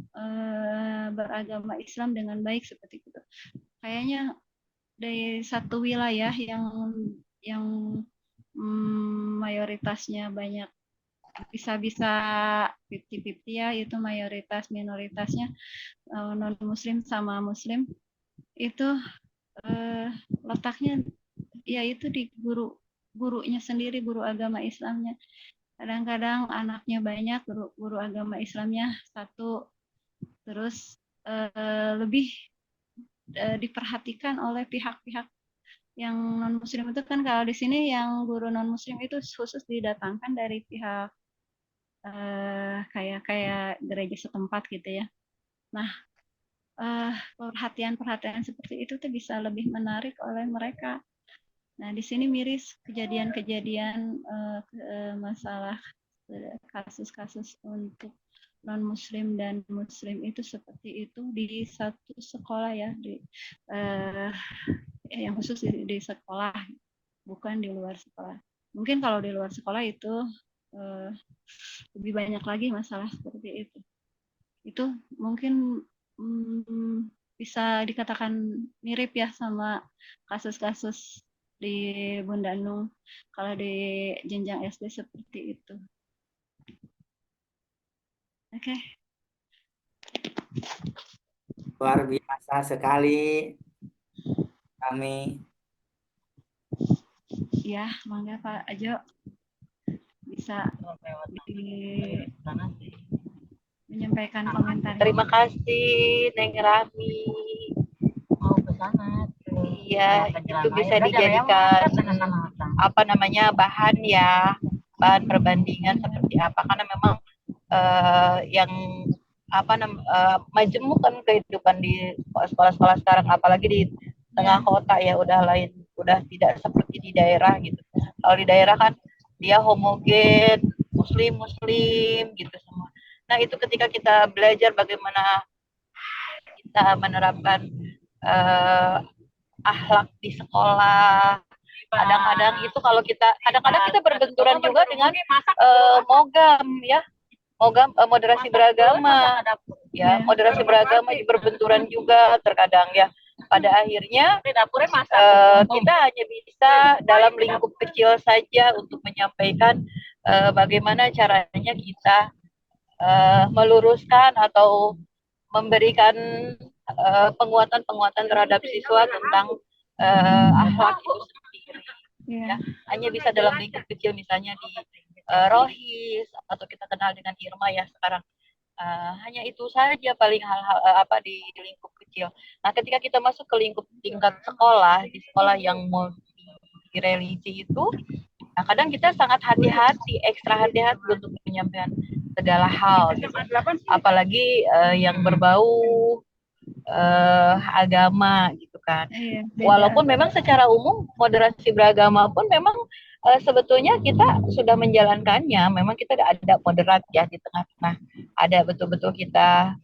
beragama Islam dengan baik seperti itu. Kayaknya dari satu wilayah yang mayoritasnya banyak bisa 50-50 ya, itu mayoritas minoritasnya non muslim sama muslim itu letaknya yaitu di gurunya sendiri, guru agama Islamnya. Kadang-kadang anaknya banyak, guru agama Islamnya satu, terus lebih diperhatikan oleh pihak-pihak yang non muslim itu kan. Kalau di sini yang guru non muslim itu khusus didatangkan dari pihak kayak gereja setempat gitu ya. Nah, perhatian-perhatian seperti itu tuh bisa lebih menarik oleh mereka. Nah, di sini miris kejadian-kejadian masalah kasus-kasus untuk non-muslim dan muslim itu seperti itu di satu sekolah ya, yang khusus di sekolah, bukan di luar sekolah. Mungkin kalau di luar sekolah itu lebih banyak lagi masalah seperti itu. Itu mungkin bisa dikatakan mirip ya sama kasus-kasus di Bunda Nung kalau di jenjang SD seperti itu. Oke. Luar biasa sekali kami. Ya, mangga Pak Ajo bisa menyampaikan komentar. Terima kasih Neng Rami. Mau ke sana. Iya, itu bisa dijadikan bahan ya, bahan perbandingan seperti apa, karena memang yang majemuk kan kehidupan di sekolah-sekolah sekarang, apalagi di tengah kota ya, udah tidak seperti di daerah gitu. Kalau di daerah kan dia homogen, muslim gitu semua. Nah, itu ketika kita belajar bagaimana kita menerapkan akhlak di sekolah, kadang-kadang itu kalau kadang-kadang kita berbenturan juga dengan mogam ya, moderasi beragama ya, moderasi beragama berbenturan juga terkadang ya. Pada akhirnya kita hanya bisa dalam lingkup kecil saja untuk menyampaikan bagaimana caranya kita meluruskan atau memberikan penguatan terhadap siswa tentang akhlak itu sendiri. Ya, hanya bisa dalam lingkup kecil, misalnya di Rohis, atau kita kenal dengan Irma ya sekarang. Hanya itu saja paling hal-hal di lingkup kecil. Nah, ketika kita masuk ke lingkup tingkat sekolah, di sekolah yang multi religi itu, nah kadang kita sangat ekstra hati-hati untuk menyampaikan segala hal, gitu. Apalagi yang berbau agama gitu kan. Walaupun memang secara umum moderasi beragama pun memang sebetulnya kita sudah menjalankannya, memang kita ada moderat ya di tengah-tengah, ada betul-betul kita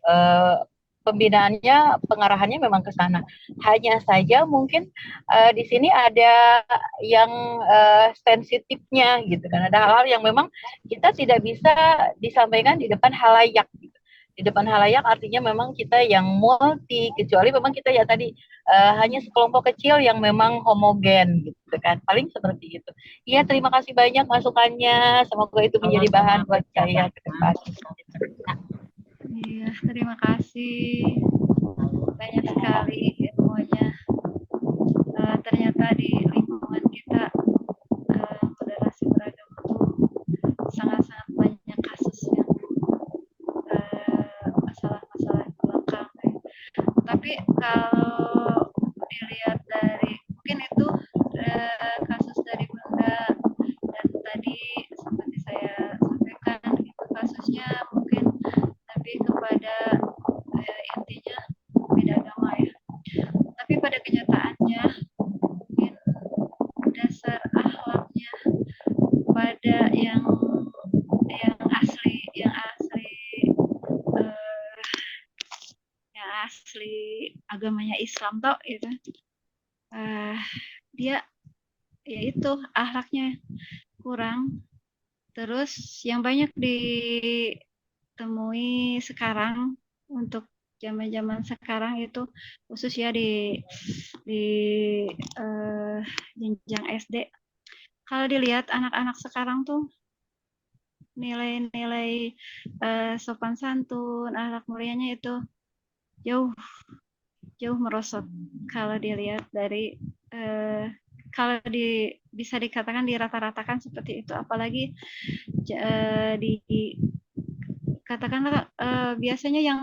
pembinaannya, pengarahannya memang ke sana. Hanya saja mungkin di sini ada yang sensitifnya gitu kan, ada hal-hal yang memang kita tidak bisa disampaikan di depan halayak gitu. Di depan halayak artinya memang kita yang multi, kecuali memang kita ya tadi hanya sekelompok kecil yang memang homogen gitu kan, paling seperti itu. Iya, terima kasih banyak masukannya, semoga itu menjadi bahan buat saya ke depan. Iya, terima kasih, banyak sekali ilmunya. Ternyata di lingkungan kita moderasi beragama itu sangat-sangat banyak kasus yang masalah-masalah belakang. Tapi kalau dilihat dari, mungkin itu kasus dari Bunda, dan tadi seperti saya sampaikan itu kasusnya mungkin lebih kepada intinya beda agama ya. Tapi pada kenyataannya mungkin dasar akhlaknya pada yang asli agamanya Islam toh itu dia yaitu akhlaknya kurang. Terus yang banyak ditemui sekarang untuk zaman-zaman sekarang itu khusus ya di jenjang SD. Kalau dilihat anak-anak sekarang tuh nilai-nilai sopan santun, akhlak mulianya itu jauh merosot. Kalau dilihat dari kalau bisa dikatakan dirata-ratakan seperti itu, apalagi katakanlah biasanya yang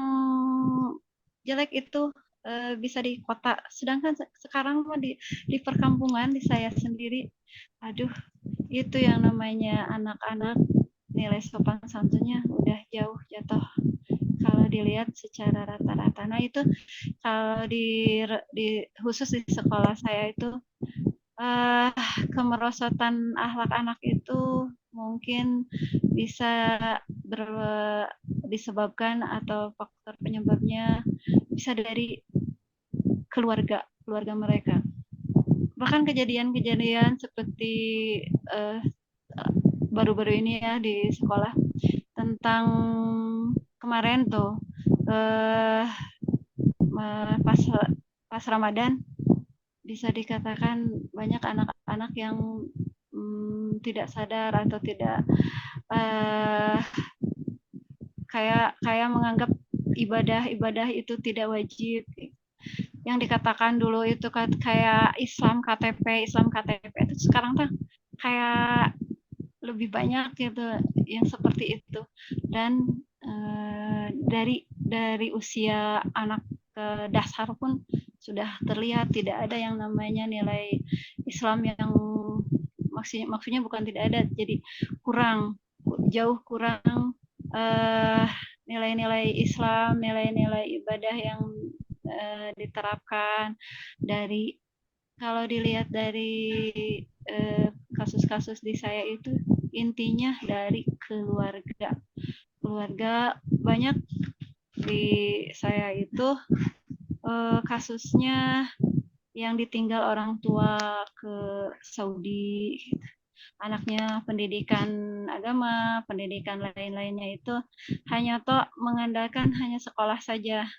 jelek itu bisa di kota, sedangkan sekarang di perkampungan, di saya sendiri, aduh, itu yang namanya anak-anak nilai sopan santunnya udah jauh jatuh kalau dilihat secara rata-rata. Nah itu kalau khusus di sekolah saya itu kemerosotan akhlak anak itu mungkin bisa disebabkan atau faktor penyebabnya bisa dari keluarga mereka. Bahkan kejadian-kejadian seperti baru-baru ini ya di sekolah tentang kemarin tuh pas Ramadan bisa dikatakan banyak anak-anak yang tidak sadar atau tidak kayak menganggap ibadah itu tidak wajib. Yang dikatakan dulu itu kayak Islam KTP itu sekarang tuh kayak lebih banyak gitu yang seperti itu. Dan dari usia anak ke dasar pun sudah terlihat tidak ada yang namanya nilai Islam yang maksudnya bukan tidak ada, jadi jauh kurang nilai-nilai Islam, nilai-nilai ibadah yang diterapkan. Kalau dilihat dari kasus-kasus di saya itu intinya dari keluarga banyak di saya itu kasusnya yang ditinggal orang tua ke Saudi, anaknya pendidikan agama, pendidikan lain-lainnya itu hanya mengandalkan hanya sekolah saja,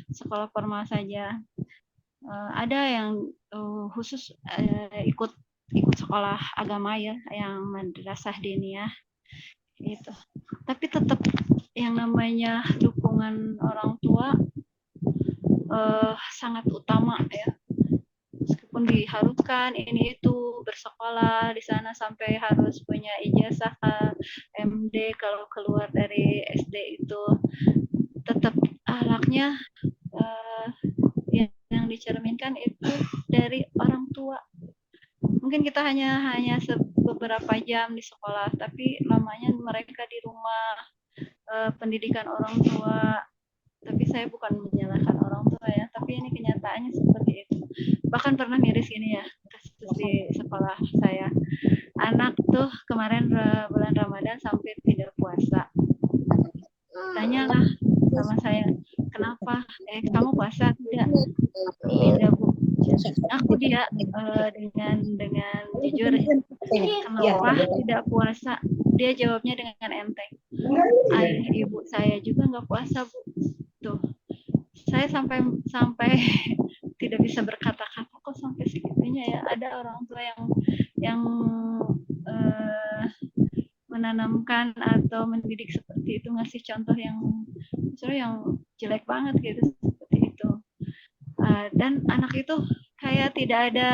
sekolah formal saja. Ada yang khusus ikut sekolah agama ya, yang madrasah diniyah itu. Tapi tetap yang namanya dukungan orang tua sangat utama ya. Meskipun diharuskan ini itu bersekolah di sana sampai harus punya ijazah MD, kalau keluar dari SD itu tetap akhlaknya yang dicerminkan itu dari orang tua. Mungkin kita hanya beberapa jam di sekolah, tapi lamanya mereka di rumah, pendidikan orang tua. Tapi saya bukan menyalahkan orang tua ya, tapi ini kenyataannya seperti itu. Bahkan pernah miris ini ya, kasus di sekolah saya. Anak tuh kemarin bulan Ramadan sampai tidak puasa. Tanyalah sama saya, kenapa? Kamu puasa? Tidak Bu. Aku dia dengan jujur, kenapa tidak puasa? Dia jawabnya dengan enteng. Ayah ibu saya juga nggak puasa Bu. Tuh, saya sampai tidak bisa berkata-kata kok sampai segitunya ya. Ada orang tua yang menanamkan atau mendidik seperti itu, ngasih contoh yang jelek banget gitu seperti itu. Dan anak itu kayak tidak ada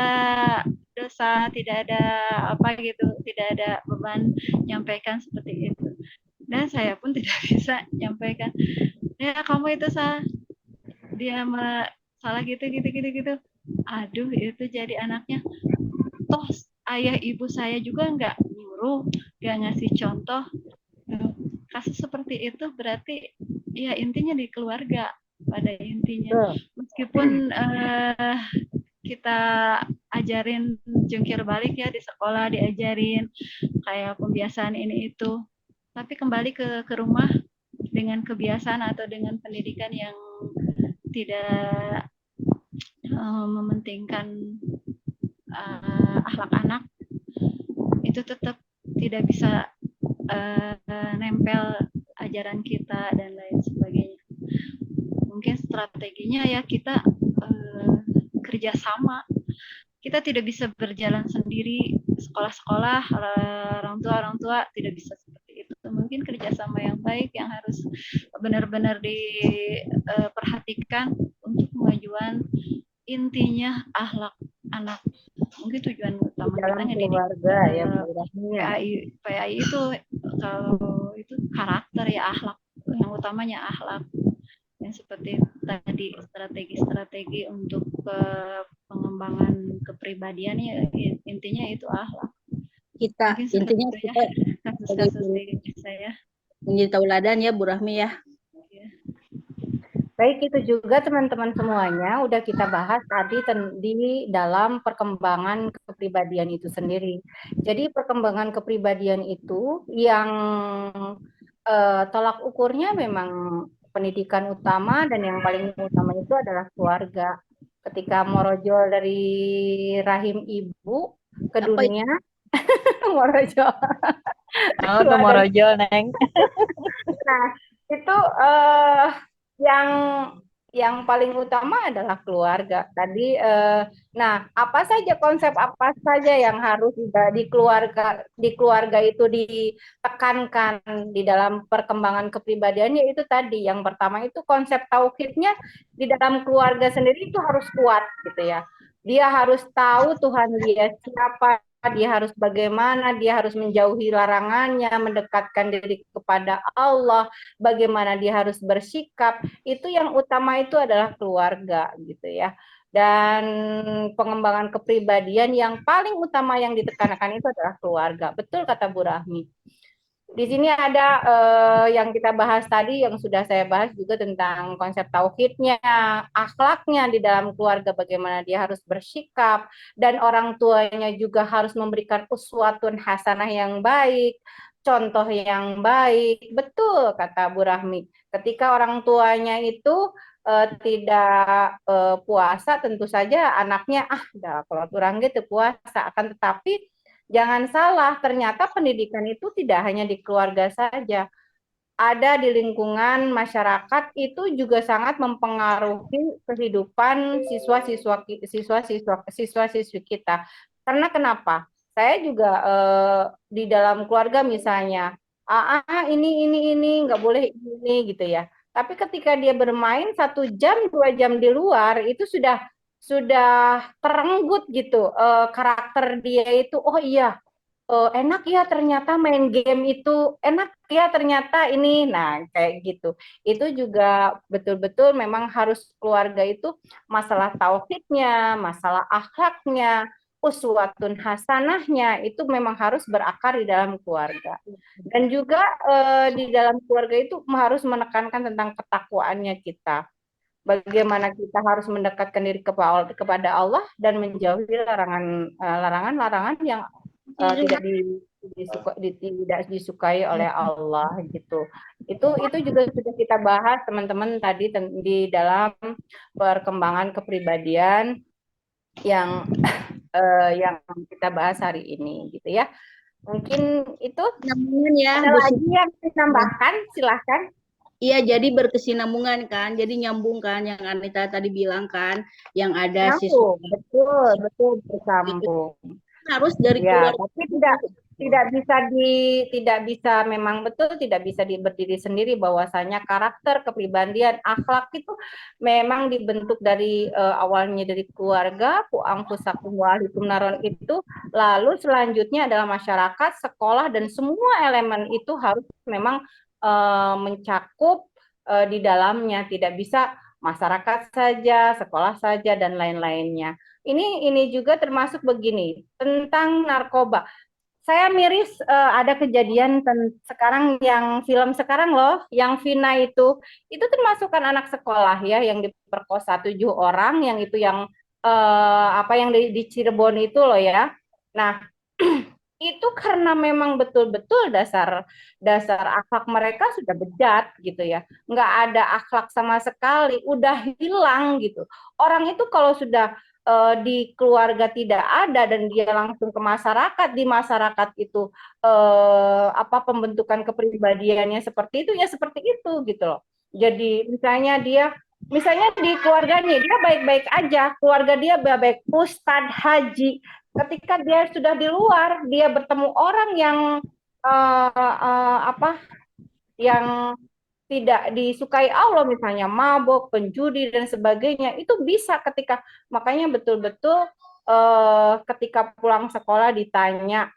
dosa, tidak ada apa gitu, tidak ada beban nyampaikan seperti itu. Dan saya pun tidak bisa nyampaikan, ya kamu itu salah, dia salah gitu. Aduh, itu jadi anaknya. Toh ayah ibu saya juga nggak nyuruh, nggak ngasih contoh. Kasus seperti itu berarti ya intinya di keluarga pada intinya. Meskipun kita ajarin jungkir balik ya di sekolah, diajarin kayak pembiasaan ini itu, tapi kembali ke rumah dengan kebiasaan atau dengan pendidikan yang tidak mementingkan akhlak anak, itu tetap tidak bisa nempel ajaran kita dan lain sebagainya. Mungkin strateginya ya kita kerjasama. Kita tidak bisa berjalan sendiri, sekolah-sekolah, orang tua tidak bisa seperti itu. Mungkin kerjasama yang baik yang harus benar-benar diperhatikan untuk kemajuan intinya akhlak anak. Mungkin tujuan utama kita ngedidik keluarga ya PAI itu, kalau itu karakter ya, akhlak yang utamanya akhlak. Yang seperti tadi strategi untuk pengembangan kepribadian ya, intinya itu akhlak. Intinya kita kasus-kasus di saya menjadi tauladan ya Bu Rahmi ya. Baik, itu juga teman-teman semuanya udah kita bahas tadi di dalam perkembangan kepribadian itu sendiri. Jadi perkembangan kepribadian itu yang tolak ukurnya memang pendidikan utama, dan yang paling utama itu adalah keluarga. Ketika morojol dari rahim ibu ke Apa dunia, morojol Oh, tuh keluar mau dari. rojol, Neng. Nah, itu yang paling utama adalah keluarga. Tadi, nah, apa saja konsep apa saja yang harus di keluarga itu ditekankan di dalam perkembangan kepribadiannya itu tadi. Yang pertama itu konsep tauhidnya di dalam keluarga sendiri itu harus kuat gitu ya. Dia harus tahu Tuhan dia siapa, dia harus bagaimana, dia harus menjauhi larangannya, mendekatkan diri kepada Allah, bagaimana dia harus bersikap. Itu yang utama itu adalah keluarga gitu ya. Dan pengembangan kepribadian yang paling utama yang ditekankan itu adalah keluarga. Betul kata Bu Rahmi. Di sini ada yang kita bahas tadi, yang sudah saya bahas juga tentang konsep tauhidnya, akhlaknya di dalam keluarga, bagaimana dia harus bersikap, dan orang tuanya juga harus memberikan uswatun hasanah yang baik, contoh yang baik. Betul kata Bu Rahmi. Ketika orang tuanya itu tidak puasa, tentu saja anaknya kalau kurang gitu puasa. Akan tetapi jangan salah, ternyata pendidikan itu tidak hanya di keluarga saja. Ada di lingkungan masyarakat, itu juga sangat mempengaruhi kehidupan siswa-siswi kita. Karena kenapa? Saya juga di dalam keluarga misalnya, ini nggak boleh ini gitu ya. Tapi ketika dia bermain 1 jam 2 jam di luar, itu sudah terenggut gitu karakter dia itu. Oh iya, enak ya ternyata main game itu, enak ya ternyata ini. Nah, kayak gitu. Itu juga betul-betul memang harus keluarga itu, masalah tauhidnya, masalah akhlaknya, uswatun hasanahnya itu memang harus berakar di dalam keluarga. Dan juga di dalam keluarga itu harus menekankan tentang ketakwaannya kita. Bagaimana kita harus mendekatkan diri kepada Allah dan menjauhi larangan-larangan yang tidak disukai oleh Allah gitu. Itu juga sudah kita bahas teman-teman tadi di dalam perkembangan kepribadian yang yang kita bahas hari ini gitu ya. Mungkin itu. Nyambungan ya, Ada Bu lagi yang ditambahkan, silahkan. Iya, jadi berkesinambungan kan, jadi nyambung kan yang Anita tadi bilang kan, yang ada siswa Betul bersambung. harus dari Ya, keluarga. tapi tidak bisa memang betul tidak bisa berdiri sendiri, bahwasanya karakter, kepribadian, akhlak itu memang dibentuk dari awalnya dari keluarga, ku anfusakum wa ahlikum naron itu, lalu selanjutnya adalah masyarakat, sekolah, dan semua elemen itu harus memang mencakup di dalamnya, tidak bisa masyarakat saja, sekolah saja, dan lain-lainnya. Ini juga termasuk begini tentang narkoba. Saya miris ada kejadian sekarang, yang film sekarang loh, yang Vina itu termasuk kan anak sekolah ya, yang diperkosa 7 orang, yang itu yang yang di Cirebon itu loh ya. Nah, itu karena memang betul-betul dasar akhlak mereka sudah bejat gitu ya, nggak ada akhlak sama sekali, udah hilang gitu. Orang itu kalau sudah di keluarga tidak ada dan dia langsung ke masyarakat, di masyarakat itu pembentukan kepribadiannya seperti itu ya, seperti itu gitu loh. Jadi misalnya di keluarga nih dia baik-baik aja, keluarga dia baik, ustadz, haji, ketika dia sudah di luar, dia bertemu orang yang yang tidak disukai Allah, misalnya mabok, penjudi, dan sebagainya, itu bisa makanya betul-betul ketika pulang sekolah ditanya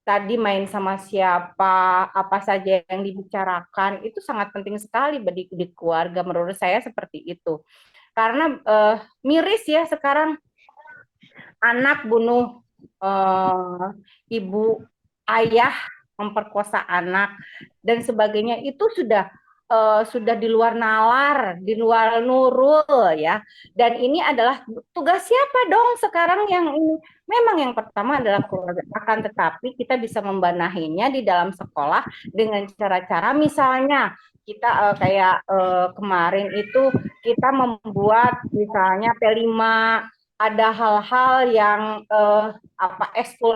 tadi main sama siapa, apa saja yang dibicarakan, itu sangat penting sekali di keluarga, menurut saya seperti itu. Karena miris ya sekarang, anak bunuh ibu, ayah memperkosa anak, dan sebagainya, itu sudah sudah di luar nalar, di luar nurul ya. Dan ini adalah tugas siapa dong sekarang yang ini? Memang yang pertama adalah keluarga, akan tetapi kita bisa membenahinya di dalam sekolah dengan cara-cara misalnya kita kayak kemarin itu kita membuat misalnya P5, ada hal-hal yang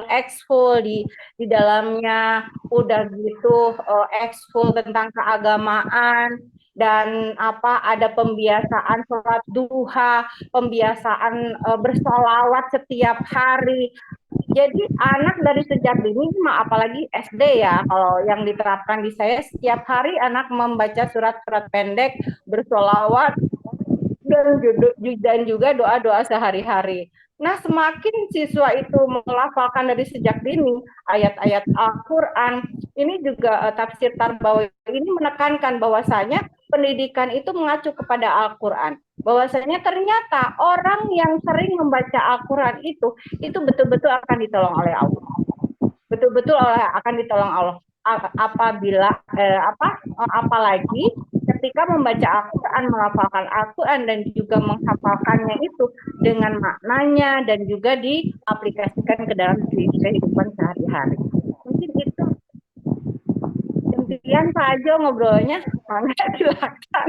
ekskul di dalamnya, udah gitu ekskul tentang keagamaan, dan ada pembiasaan sholat duha, pembiasaan bersolawat setiap hari. Jadi anak dari sejak dini, apalagi SD ya, kalau yang diterapkan di saya, setiap hari anak membaca surat-surat pendek, bersolawat, dan juga doa-doa sehari-hari. Nah, semakin siswa itu melafalkan dari sejak dini ayat-ayat Al-Quran, ini juga tafsir Tarbawi ini menekankan bahwasanya pendidikan itu mengacu kepada Al-Quran. Bahwasanya ternyata orang yang sering membaca Al-Quran itu betul-betul akan ditolong oleh Allah. Betul-betul akan ditolong Allah. Apabila apalagi ketika membaca Al-Quran, melafalkan Al-Quran dan juga menghafalkannya itu dengan maknanya dan juga diaplikasikan ke dalam kehidupan sehari-hari. Mungkin itu. Demikian Pak Ajo ngobrolnya. Silakan.